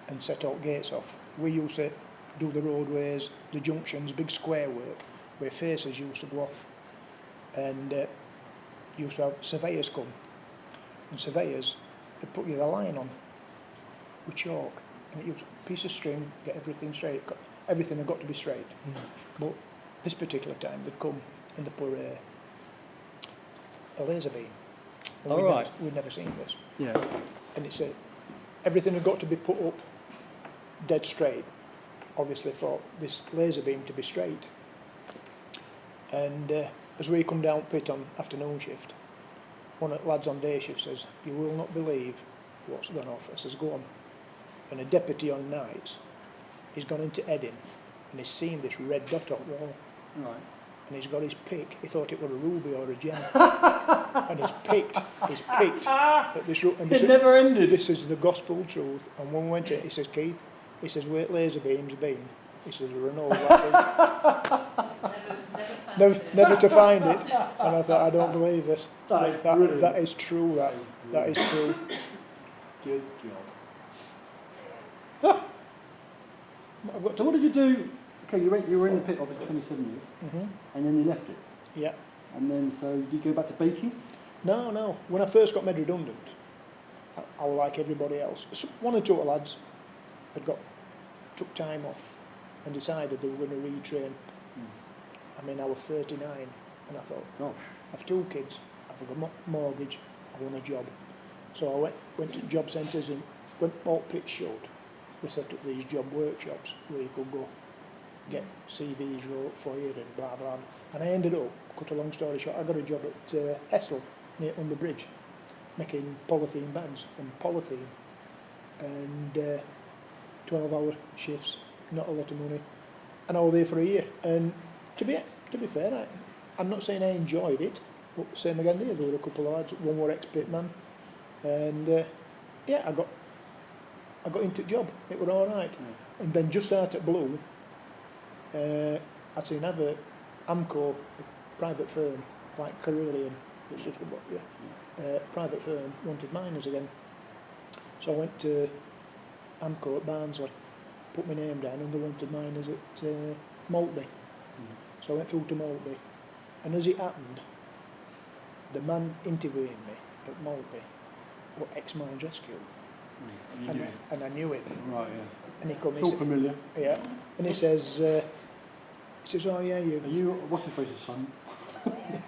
and set out gates off. We used to do the roadways, the junctions, big square work where faces used to go off, and used to have surveyors come, and surveyors they put you a line on with chalk, and it used a piece of string, get everything straight. Everything had got to be straight. But this particular time they'd come and they put a laser beam. And All right. We'd never seen this. Yeah. And it said everything had got to be put up dead straight, obviously for this laser beam to be straight. And as we come down pit on afternoon shift, one of the lads on day shift says, you will not believe what's gone off. I says, go on. And a deputy on nights, he's gone into Edding and he's seen this red dot on the wall. Right. And he's got his pick. He thought it was a ruby or a gem. And he's picked at this. And It never ended. This is the gospel truth. And when we went in, he says, Keith, he says, where laser beams been? He says, Renault. Never to find it. And I thought, I don't believe this. That is true. That is true. Good job. So what did you do? Okay, you were in the pit office 27 years, and then you left it. Yeah. And then, so did you go back to baking? No. When I first got made redundant, I was like everybody else. One or two lads had took time off and decided they were going to retrain. I mean, I was 39, and I thought, Gosh. I've 2 kids, I've got a mortgage, I want a job. So I went to job centres, and when all pits showed, they set up these job workshops where you could go get CVs wrote for you and blah blah. And I ended up, cut a long story short, I got a job at Hessel near on the bridge, making polythene bags and polythene, and 12-hour shifts, not a lot of money, and I was there for a year. And to be fair, I'm not saying I enjoyed it, but same again there were a couple of lads, one were ex-pitman, and yeah, I got I got into the job. It was all right. And then just out at Blue, I'd seen another Amco, a private firm, like Carillion, it's just private firm, wanted miners again. So I went to Amco at Barnsley, put my name down, and they wanted miners at Maltby. So I went through to Maltby, and as it happened, the man interviewing me at Maltby was ex-Mines Rescue. And I knew him. Right, yeah. And he come It's all familiar. yeah, and he says, oh yeah, What's his face's son?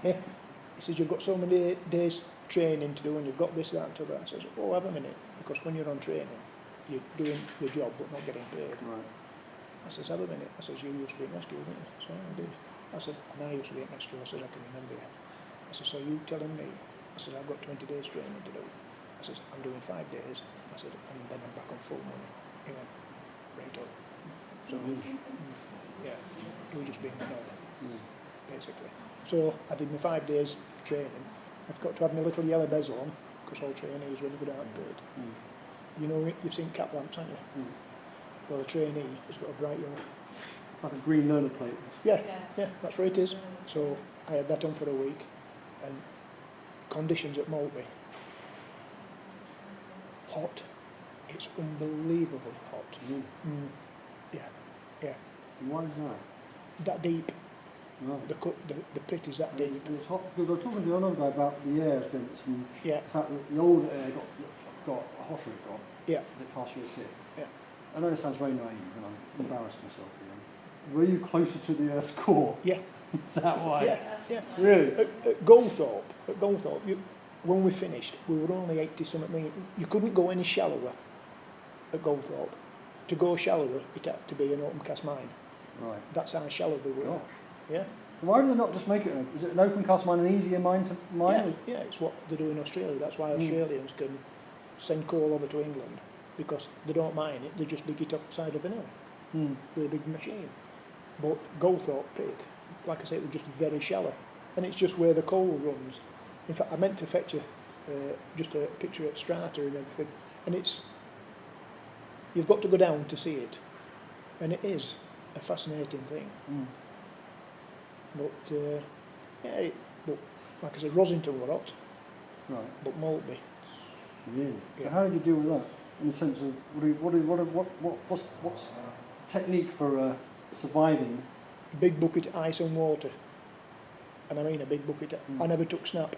he says, you've got so many days training to do, and you've got this, that, and to that. I says, oh, have a minute, because when you're on training, you're doing the job but not getting paid. Right. I says, have a minute. I says, you used to be in rescue, didn't you? So I did. I said, and I used to be in rescue. I said, I can remember you. I said, so you telling me? I said, I've got 20 days training to do. I says, I'm doing 5 days. I said, and then I'm back on full money. He went, right on. So, yeah, it was just being a knob, basically. So I did my 5 days training. I've got to have my little yellow bezel on, because all trainees when you go down paid. You know, you've seen cap lamps, haven't you? Well, a trainee has got a bright yellow. Like a green learner plate. Yeah, that's where it is. So I had that on for a week, and conditions at Maltby. Hot. It's unbelievably hot. Yeah. Why is that? That deep. Right. The pit is that deep. And it's hot, because I was talking to another guy about the air vents and Yeah. the fact that the older air got hotter it got. Yeah. As it passed through the pit. Yeah. I know it sounds very naive, and I'm embarrassed myself again. Were you closer to the Earth's core? Yeah. Is that why? Yeah. Really? At Goldthorpe, when we finished, we were only 80 something million. You couldn't go any shallower at Goldthorpe. To go shallower, it had to be an open cast mine. Right. That's how shallow they were. Gosh. Yeah. Why do they not just make it? Is it an open cast mine an easier mine to mine? Yeah, it's what they do in Australia. That's why Australians can send coal over to England, because they don't mine it, they just dig it off the side of an hill with a big machine. But Goldthorpe pit, like I say, it was just very shallow, and it's just where the coal runs. In fact, I meant to fetch you just a picture at Strata and everything, and you've got to go down to see it, and it is a fascinating thing. But but like I said, Rosington were hot, Right. but Maltby. Really? Yeah. So how did you deal with that? In the sense of what's the technique for surviving? Big bucket ice and water, and I mean a big bucket. I never took snap.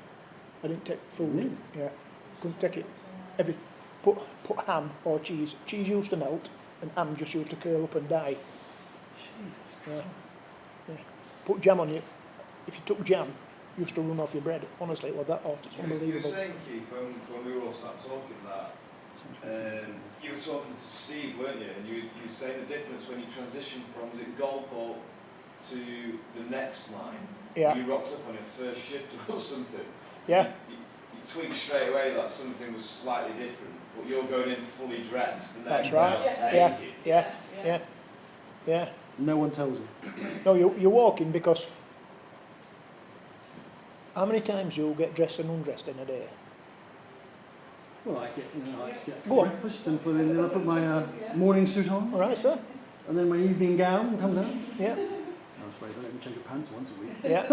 I didn't take food. Really? Yeah, couldn't take it. Put ham or cheese. Cheese used to melt, and ham just used to curl up and die. Jesus. Yeah. Put jam on you. If you took jam, you used to run off your bread. Honestly, it was that hot. It's You were unbelievable. saying, Keith, when we were all sat talking that, you were talking to Steve, weren't you? And you were saying the difference when you transitioned from the Goldthorpe to the next mine. Yeah. You rocked up on your first shift or something. Yeah. You tweaked straight away that something was slightly different, but you're going in fully dressed. And That's then right. naked. Yeah. No one tells you. No, you're walking, because how many times you'll get dressed and undressed in a day? Well, I just get Go on. breakfast and then I put my morning suit on, All right, sir. and then my evening gown comes out. Yeah. I was afraid I let me change your pants once a week. Yeah.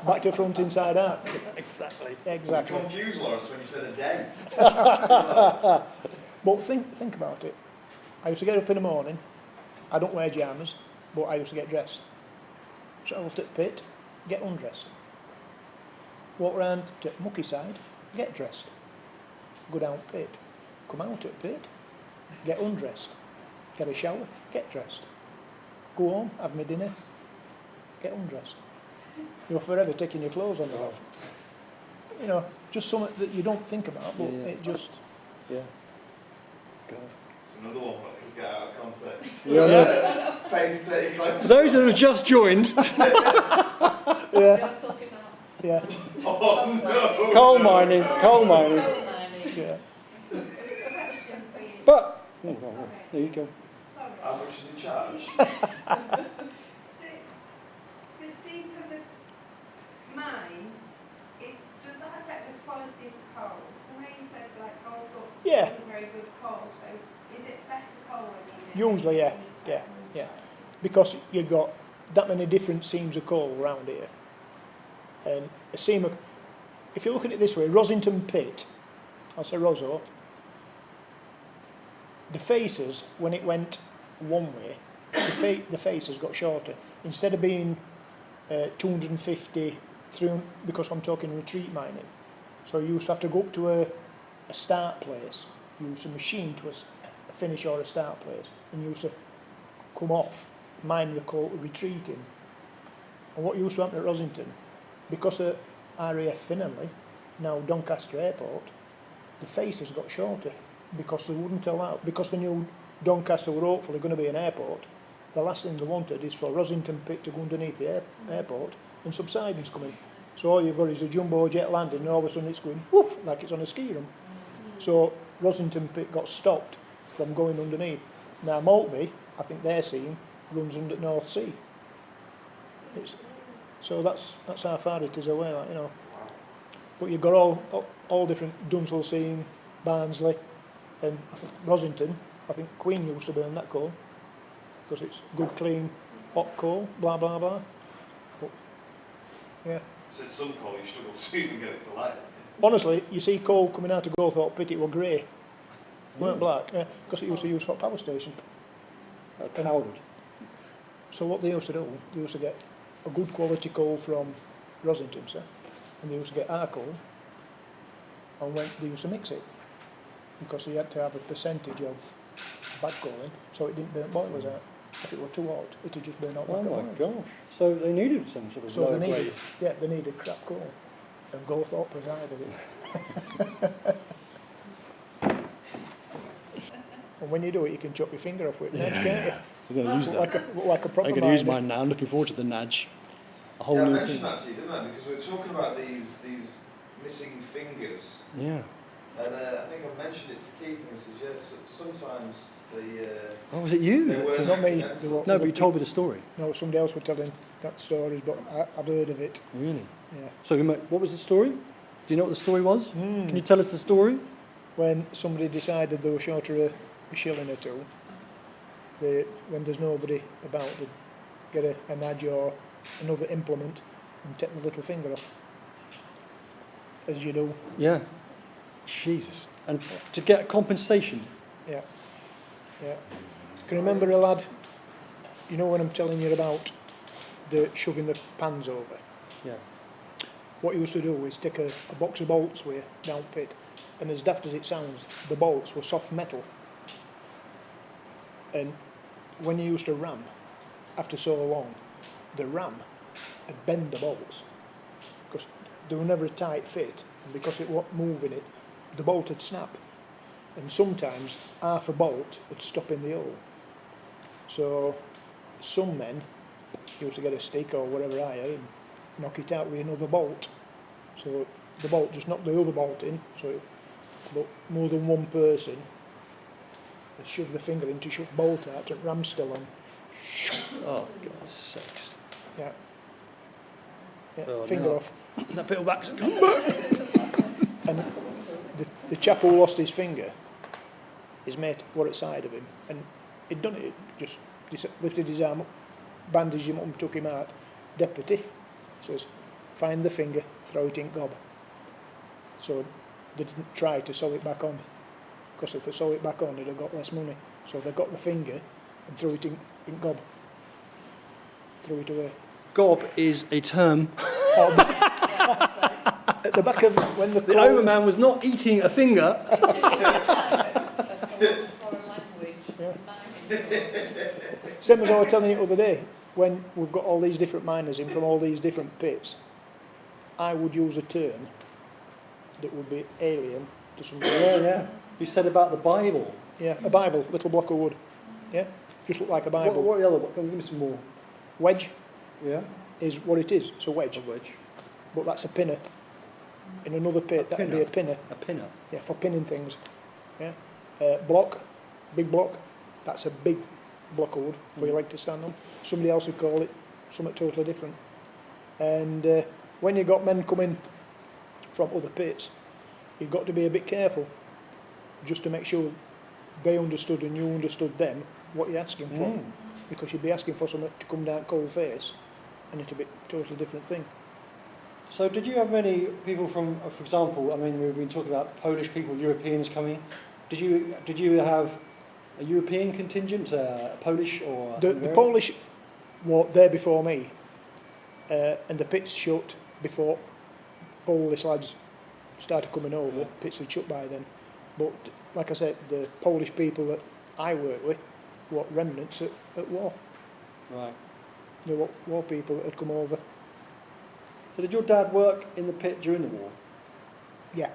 Back to front, inside out. Exactly. Exactly. Confused, Laurence, when you said a day. But think about it. I used to get up in the morning. I don't wear pyjamas, but I used to get dressed. Travel to the pit, get undressed. Walk round to mucky side, get dressed. Go down pit, come out at pit, get undressed. Get a shower, get dressed. Go home, have my dinner, get undressed. You're forever taking your clothes on and off. You know, just something that you don't think about, but it just... Yeah. God. It's another one that could get out of context. Yeah. Pay to take your clothes. For those that have just joined, Yeah, Talking about yeah, Oh no! coal mining. coal mining. yeah. But there you go. Sorry. How much is in charge? The deeper the mine, does that affect the quality of the coal? So where you said like gold Yeah. wasn't very good coal, so Usually, yeah, yeah, yeah. Because you've got that many different seams of coal around here. And a seam of, if you look at it this way, Rosington Pit, I'll say Rosso, the faces, when it went one way, the faces got shorter. Instead of being 250 through, because I'm talking retreat mining, so you used to have to go up to a start place, use a machine to a finish or a start place, and you used to come off, mine the coal, retreating. And what used to happen at Rosington, because of RAF Finley, now Doncaster Airport, the faces got shorter because they wouldn't allow, because they knew Doncaster were hopefully going to be an airport. The last thing they wanted is for Rosington Pit to go underneath the airport and subsidence coming. So all you've got is a jumbo jet landing and all of a sudden it's going woof, like it's on a ski run. So Rosington Pit got stopped from going underneath. Now Maltby, I think their seam runs under the North Sea. So that's how far it is away, like, you know. But you've got all different Dunsell seam, Barnsley, and Rosington. I think Queen used to burn that coal because it's good, clean, hot coal. Blah blah blah. But yeah. So at some coal you struggle to even get it to light. Honestly, you see coal coming out of Goldthorpe Pit, it was grey, weren't black, because it used to use for power station. Powdered. So what they used to do, they used to get a good quality coal from Rosington, sir, and they used to get our coal, and when they used to mix it, because they had to have a percentage of bad coal in, so it didn't burn boilers out. If it were too hot, it would just burn out Oh like my oil. gosh. So they needed some sort of So low they needed, grade. yeah, they needed crap coal, and Goldthorpe provided it. And when you do it, you can chop your finger off with an edge, can't We're going to use you? that. Like a proper I'm going to use miner. mine now. I'm looking forward to the nudge. A whole Yeah, I new mentioned thing. that to you, didn't I? Because we were talking about these missing fingers. Yeah. And I think I mentioned it to Keith and he says, yes, sometimes they Oh, was it you? they weren't Not me. accidental. No, but you told me the story. No, somebody else was telling that stories, but I've heard of it. Really? Yeah. So what was the story? Do you know what the story was? Can you tell us the story? When somebody decided they were short of a shilling or two, when there's nobody about, they'd get a nudge or another implement and take the little finger off, as you do. Yeah. Jesus. And to get compensation. Yeah, yeah. Can you remember a lad, you know when I'm telling you about the shoving the pans over? Yeah. What he used to do is take a box of bolts with down pit, and as daft as it sounds, the bolts were soft metal. And when you used to ram, after so long, the ram had bend the bolts, because they were never a tight fit, and because it wasn't moving it, the bolt would snap. And sometimes half a bolt would stop in the hole. So some men used to get a stick or whatever I had and knock it out with another bolt. So the bolt just knocked the other bolt in, but more than one person would shove the finger in to shove bolt out and ram's still on. Oh, God's sakes. Yeah. Yeah, Oh, finger no. off. That bit of wax. And the chap who lost his finger, his mate were outside of him, and he'd done it, just lifted his arm up, bandaged him up and took him out. Deputy says, find the finger, throw it in gob. So they didn't try to sew it back on, because if they sew it back on, they'd have got less money. So they got the finger and threw it in gob. Threw it away. Gob is a term. At the back of when the The coal, overman was not eating a finger. Foreign language. Yeah. Same as I was telling you the other day, when we've got all these different miners in from all these different pits, I would use a term that would be alien to somebody else. Yeah. You said about the Bible. Yeah, a Bible, little block of wood. Yeah, just look like a Bible. What are the other one? Give me some more. Wedge Yeah. is what it is, it's a wedge, A wedge. but that's a pinner. In another pit, that would be a pinner. A pinner. Yeah, for pinning things. Yeah, block, big block, that's a big block of wood for your leg to stand on. Somebody else would call it something totally different. And when you got men coming from other pits, you've got to be a bit careful, just to make sure they understood and you understood them what you're asking for, because you'd be asking for something to come down cold face, and it'd be a totally different thing. So did you have many people from, for example, I mean, we've been talking about Polish people, Europeans coming. Did you have a European contingent, Polish or The Hungarian? Polish were there before me, and the pits shut before Polish lads started coming over. Pits had shut by then. But like I said, the Polish people that I work with were remnants at war. Right. They were war people that had come over. So did your dad work in the pit during the war? Yeah.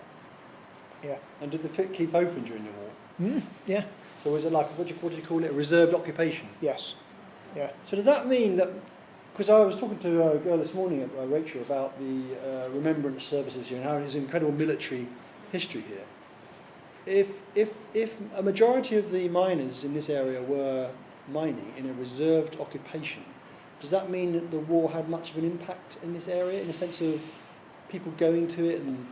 Yeah. And did the pit keep open during the war? Yeah. So was it like, what do you call it, a reserved occupation? Yes. Yeah. So does that mean that, because I was talking to a girl this morning, Rachel, about the remembrance services here and how there's incredible military history here. If a majority of the miners in this area were mining in a reserved occupation, does that mean that the war had much of an impact in this area, in the sense of people going to it? And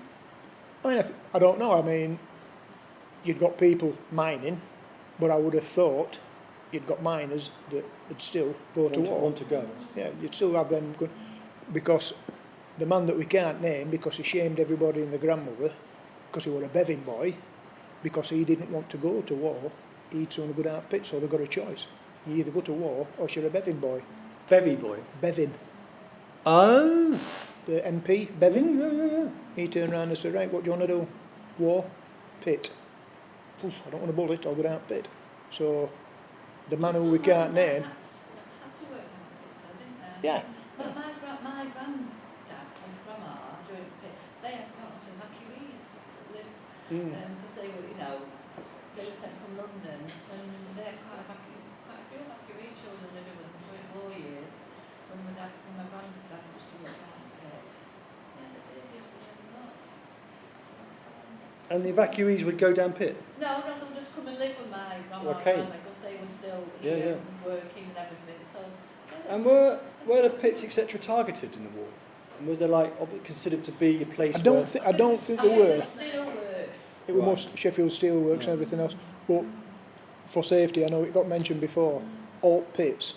I mean, I don't know. I mean, you'd got people mining, but I would have thought you'd got miners that would still go to war. want to go? Yeah, you'd still have them good, because the man that we can't name, because he shamed everybody and the grandmother, because he was a Bevin boy, because he didn't want to go to war, he'd sooner go down pit, so they got a choice. You either go to war or you're a Bevin boy. Bevy boy? Bevin. Oh! The MP, Bevin. Yeah. He turned around and said, right, what do you want to do? War? Pit. Oof, I don't want a bullet, I'll go down pit. So, the man who we can't name, Had to work on pits though, didn't they? yeah, But my granddad and grandma during the pit, they had got evacuees that lived, because they were, they were sent from London, and they had quite a few evacuee children living with them during war years, when my granddad used to look down the pit. Yeah, they used to live a lot. And the evacuees would go down pit? No, they would just come and live with my grandma Okay. and grandma, because they were still Yeah. working and everything, so... And were the pits, etc., targeted in the war? And was there considered to be a place I don't where... think there were. The steelworks. It was Right. most Sheffield Steelworks and everything else. But for safety, I know it got mentioned before, all pits,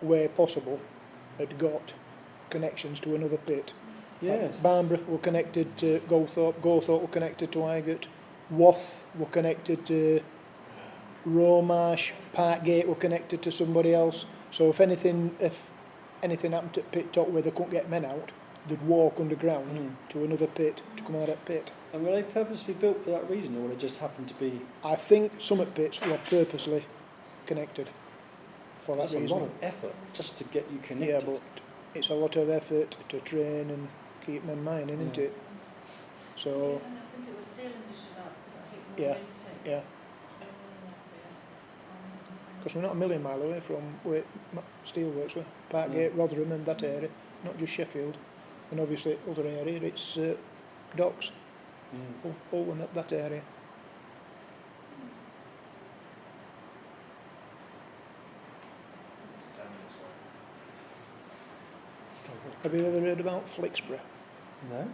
where possible, had got connections to another pit. Yes. Like Barnborough were connected to Gawthorpe were connected to Highgate, Wath were connected to Romarsh, Parkgate were connected to somebody else. So if anything happened at pit top where they couldn't get men out, they'd walk underground to another pit to come out of that pit. And were they purposely built for that reason, or it just happened to be... I think some of pits were purposely connected for that That's a reason. lot of effort just to get you connected. Yeah, but it's a lot of effort to train and keep men mining, isn't it? So, Yeah, and I think it was steel industry that hit more Yeah, into. yeah. Because we're not a million mile away from where steelworks were, Parkgate, Rotherham and that area, not just Sheffield. And obviously other area, it's docks, all in that area. Have you ever heard about Flixborough? No?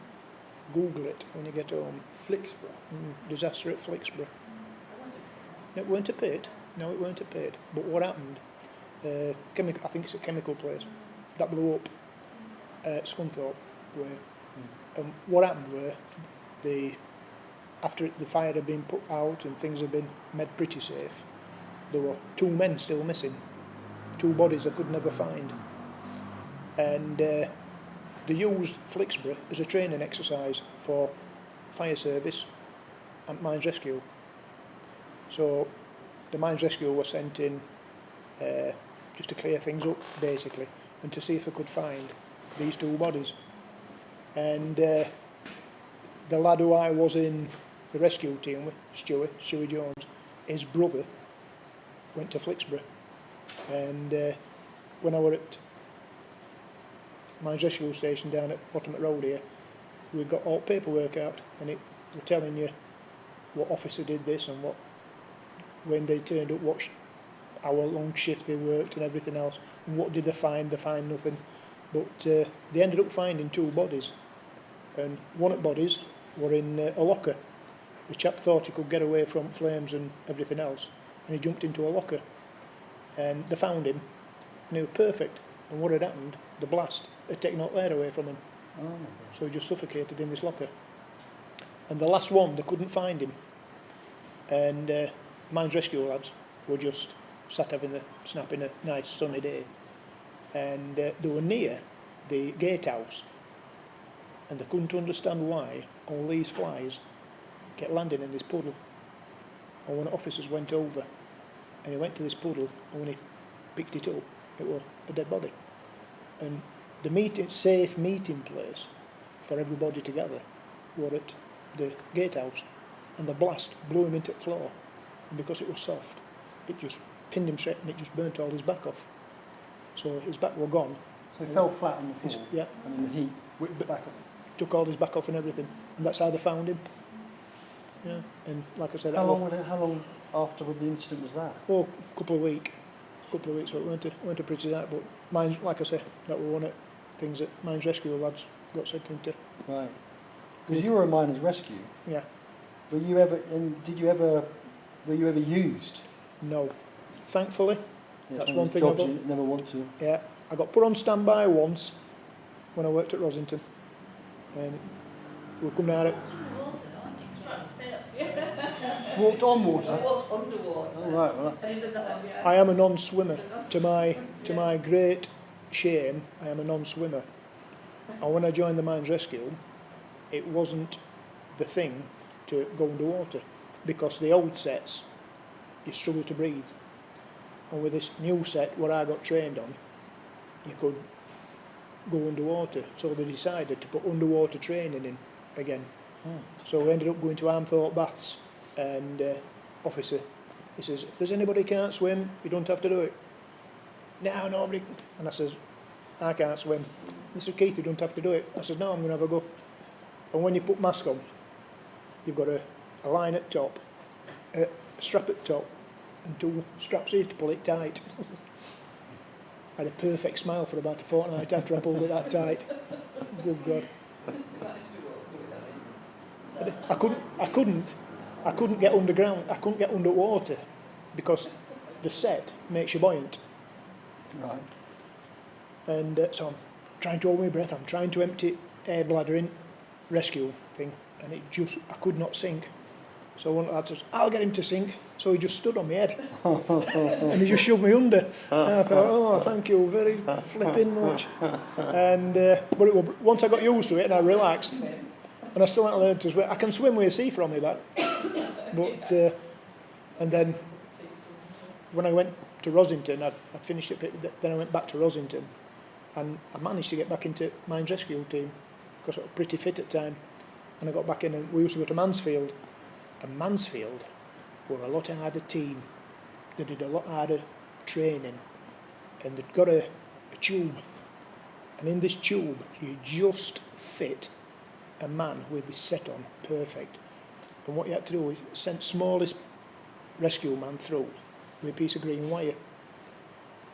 Google it when you get home. Flixborough. Disaster at Flixborough. It weren't a pit. No, it weren't a pit. But what happened? I think it's a chemical place that blew up at Scunthorpe. What happened were after the fire had been put out and things had been made pretty safe, there were 2 men still missing, 2 bodies they could never find, and they used Flixborough as a training exercise for fire service and mines rescue. So the mines rescue were sent in just to clear things up basically and to see if they could find these 2 bodies. And the lad who I was in the rescue team with, Stewie Jones, his brother went to Flixborough, and when I were at mines rescue station down at Bottom Road here, we got all paperwork out, and it were telling you what officer did this and what, when they turned up, what hour long shift they worked and everything else, and what did they find nothing. But they ended up finding 2 bodies, and one of the bodies were in a locker. The chap thought he could get away from flames and everything else, and he jumped into a locker. And they found him, and he was perfect. And what had happened, the blast had taken all the air away from him. Oh, my God. So he just suffocated in this locker. And the last one, they couldn't find him. And Mines Rescue lads were just sat having a snap in a nice sunny day. And they were near the gatehouse. And they couldn't understand why all these flies kept landing in this puddle. And one of the officers went over, and he went to this puddle, and when he picked it up, it was a dead body. And the safe meeting place for everybody to gather were at the gatehouse, and the blast blew him into the floor, and because it was soft, it just pinned him straight, and it just burnt all his back off. So his back were gone. So he fell flat on the floor, Yeah, and then the heat whipped it back up. took all his back off and everything, and that's how they found him. Yeah, and like I said, How long after the incident was that? Oh, a couple of weeks, so it weren't a pretty night, but mines, like I say, that were one of the things that Mines Rescue lads got sent into. Right. Because you were a miners' rescue. Yeah, Were you ever used? no, thankfully. Yeah, That's one one of thing the I jobs got. you never want to. Yeah, I got put on standby once when I worked at Rosington, and we come down at Walked on water. Walked underwater. Oh, right, well, I am a non-swimmer. To my great shame, I am a non-swimmer. And when I joined the Mines Rescue, it wasn't the thing to go underwater, because the old sets, you struggle to breathe. And with this new set, what I got trained on, you could go underwater. So they decided to put underwater training in again. Oh. So we ended up going to Armthorpe Baths, and officer, he says, if there's anybody who can't swim, you don't have to do it. No, nobody. And I says, I can't swim. He said, Keith, you don't have to do it. I says, no, I'm going to have a go. And when you put mask on, you've got a line at top, a strap at top, and 2 straps here to pull it tight. I had a perfect smile for about a fortnight after I pulled it that tight. Good God. I couldn't get underground. I couldn't get underwater because the set makes you buoyant. Right. And so I'm trying to hold my breath. I'm trying to empty air bladder in rescue thing, and I could not sink. So one of the lads says, I'll get him to sink. So he just stood on my head, and he just shoved me under. And I thought, oh, thank you very flipping much. And but once I got used to it, and I relaxed. And I still haven't learned to swim. I can swim with a sea from me back. But, and then when I went to Rosington, I'd finished it, then I went back to Rosington, and I managed to get back into Mines Rescue team, because I was pretty fit at the time. And I got back in, and we used to go to Mansfield. And Mansfield were a lot harder team. They did a lot harder training. And they'd got a tube. And in this tube, you just fit a man with this set on, perfect. And what you had to do was send smallest rescue man through with a piece of green wire.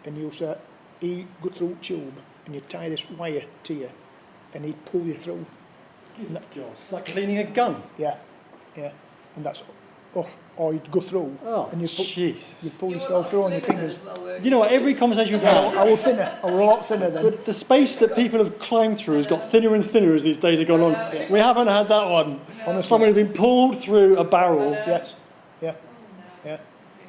And he'd go through the tube, and you'd tie this wire to you, and he'd pull you through. God. Like cleaning a gun. Yeah, yeah. And that's, or you'd go through, Oh, and you'd Jesus. pull yourself through on your fingers. You know what? Every conversation we've had, I was thinner. I was a lot thinner then. but the space that people have climbed through has got thinner and thinner as these days have gone on. Yeah. We haven't had that one. Honestly. Someone who's been pulled through a barrel. Yes, yeah, yeah.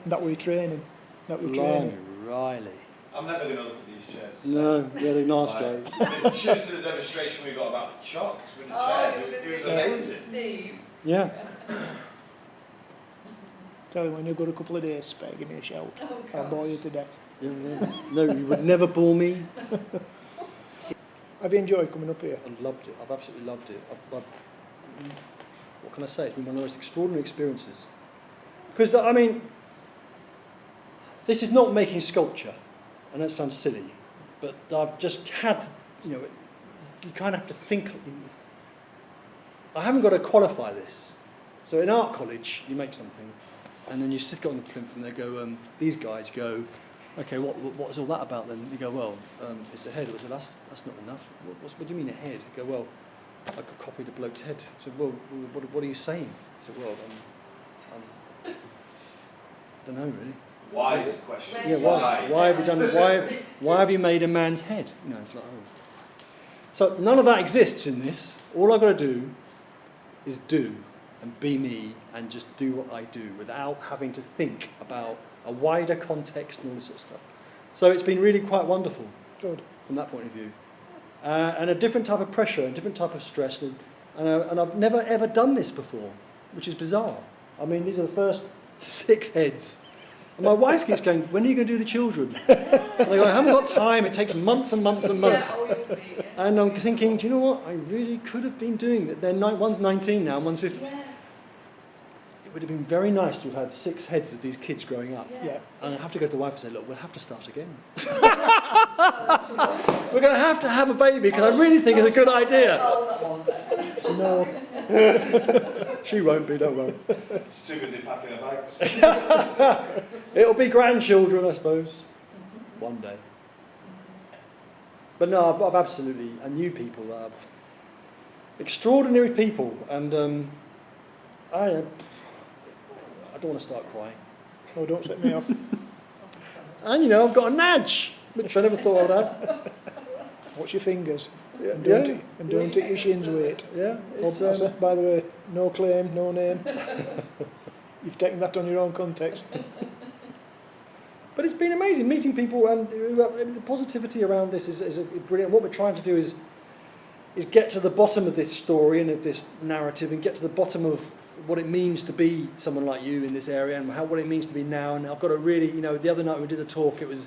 And that was your training. That was your training. Riley. I'm never going to look at these chairs. No, really nice guys. Like, shows to the demonstration we got about the chocks with the chairs. It was amazing. Steve. Yeah. Tell you, when you've got a couple of days spare, give me a shout. Oh, I'll gosh. bore you to death. Yeah, yeah. No, you would never bore me. Have you enjoyed coming up here? I loved it. I've absolutely loved it. What can I say? It's been one of the most extraordinary experiences. Because, I mean, this is not making sculpture, and that sounds silly, but I've just had, you kind of have to think. I haven't got to qualify this. So in art college, you make something, and then you sit on the plinth, and they go, these guys go, okay, what's all that about then? You go, well, it's a head. I said, that's not enough. What do you mean a head? You go, well, I could copy the bloke's head. I said, well, what are you saying? He said, well, I don't know really. Why is the question? Yeah, why have you done it? Why have you made a man's head? You know, it's like, oh. So none of that exists in this. All I've got to do is do and be me and just do what I do without having to think about a wider context and all this sort of stuff. So it's been really quite wonderful. Good. From that point of view. And a different type of pressure, a different type of stress. And I've never ever done this before, which is bizarre. I mean, these are the first 6 heads. And my wife keeps going, when are you going to do the children? And I go, I haven't got time, it takes months and months and months. And I'm thinking, do you know what? I really could have been doing it. One's 19 now, and one's 15. Yeah. It would have been very nice to have had 6 heads of these kids growing up. Yeah. And I have to go to the wife and say, look, we'll have to start again. We're going to have a baby, because I really think it's a good idea. No. She won't be, don't worry. She's too busy packing her bags. It'll be grandchildren, I suppose, one day. But no, I've absolutely, and you people are extraordinary people, and I don't want to start crying. Oh, don't set me off. And you know, I've got a nudge, which I never thought I'd have. Watch your fingers. Yeah, And don't take your shins weight. yeah. Oh, It's, by the way, no claim, no name. You've taken that on your own context. But it's been amazing meeting people, and the positivity around this is brilliant. What we're trying to do is get to the bottom of this story and of this narrative, and get to the bottom of what it means to be someone like you in this area, and what it means to be now. And I've got to really, you know, the other night we did a talk, it was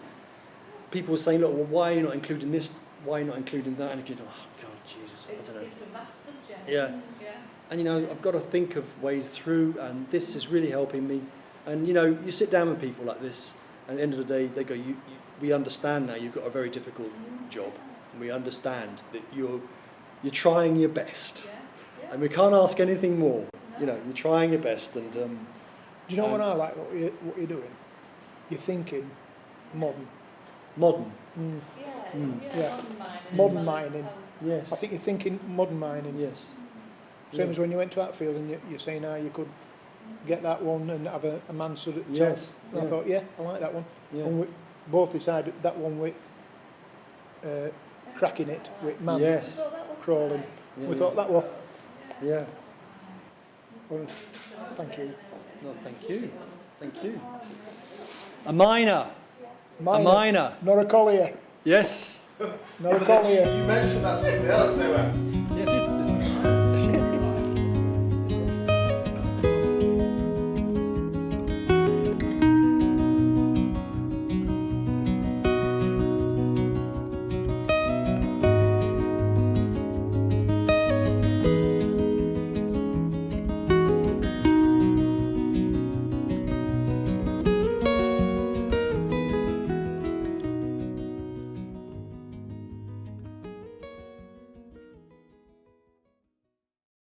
people were saying, look, well, why are you not including this? Why are you not including that? And you go, oh God, Jesus, I don't know. It's a vast subject. Yeah. And you know, I've got to think of ways through, and this is really helping me. And you know, you sit down with people like this, and at the end of the day, they go, we understand now you've got a very difficult job, and we understand that you're trying your best, and we can't ask anything more. You know, you're trying your best, and Do you know what I like? What you're doing? You're thinking modern. modern. Mm. Yeah. Modern mining. Yes. I think you're thinking modern mining. Yes. Same as when you went to Hatfield and you're saying how you could get that one and have a mansard at the top. Yes. And I thought, yeah, I like that one. Yeah. And we both decided that one with cracking it, with man Yes. crawling. Yeah, We yeah. thought that was, Yeah. well, thank you. No, thank you. Thank you. A miner. A miner. Not a collier. Yes. Not a collier. You mentioned that to somebody else, didn't you?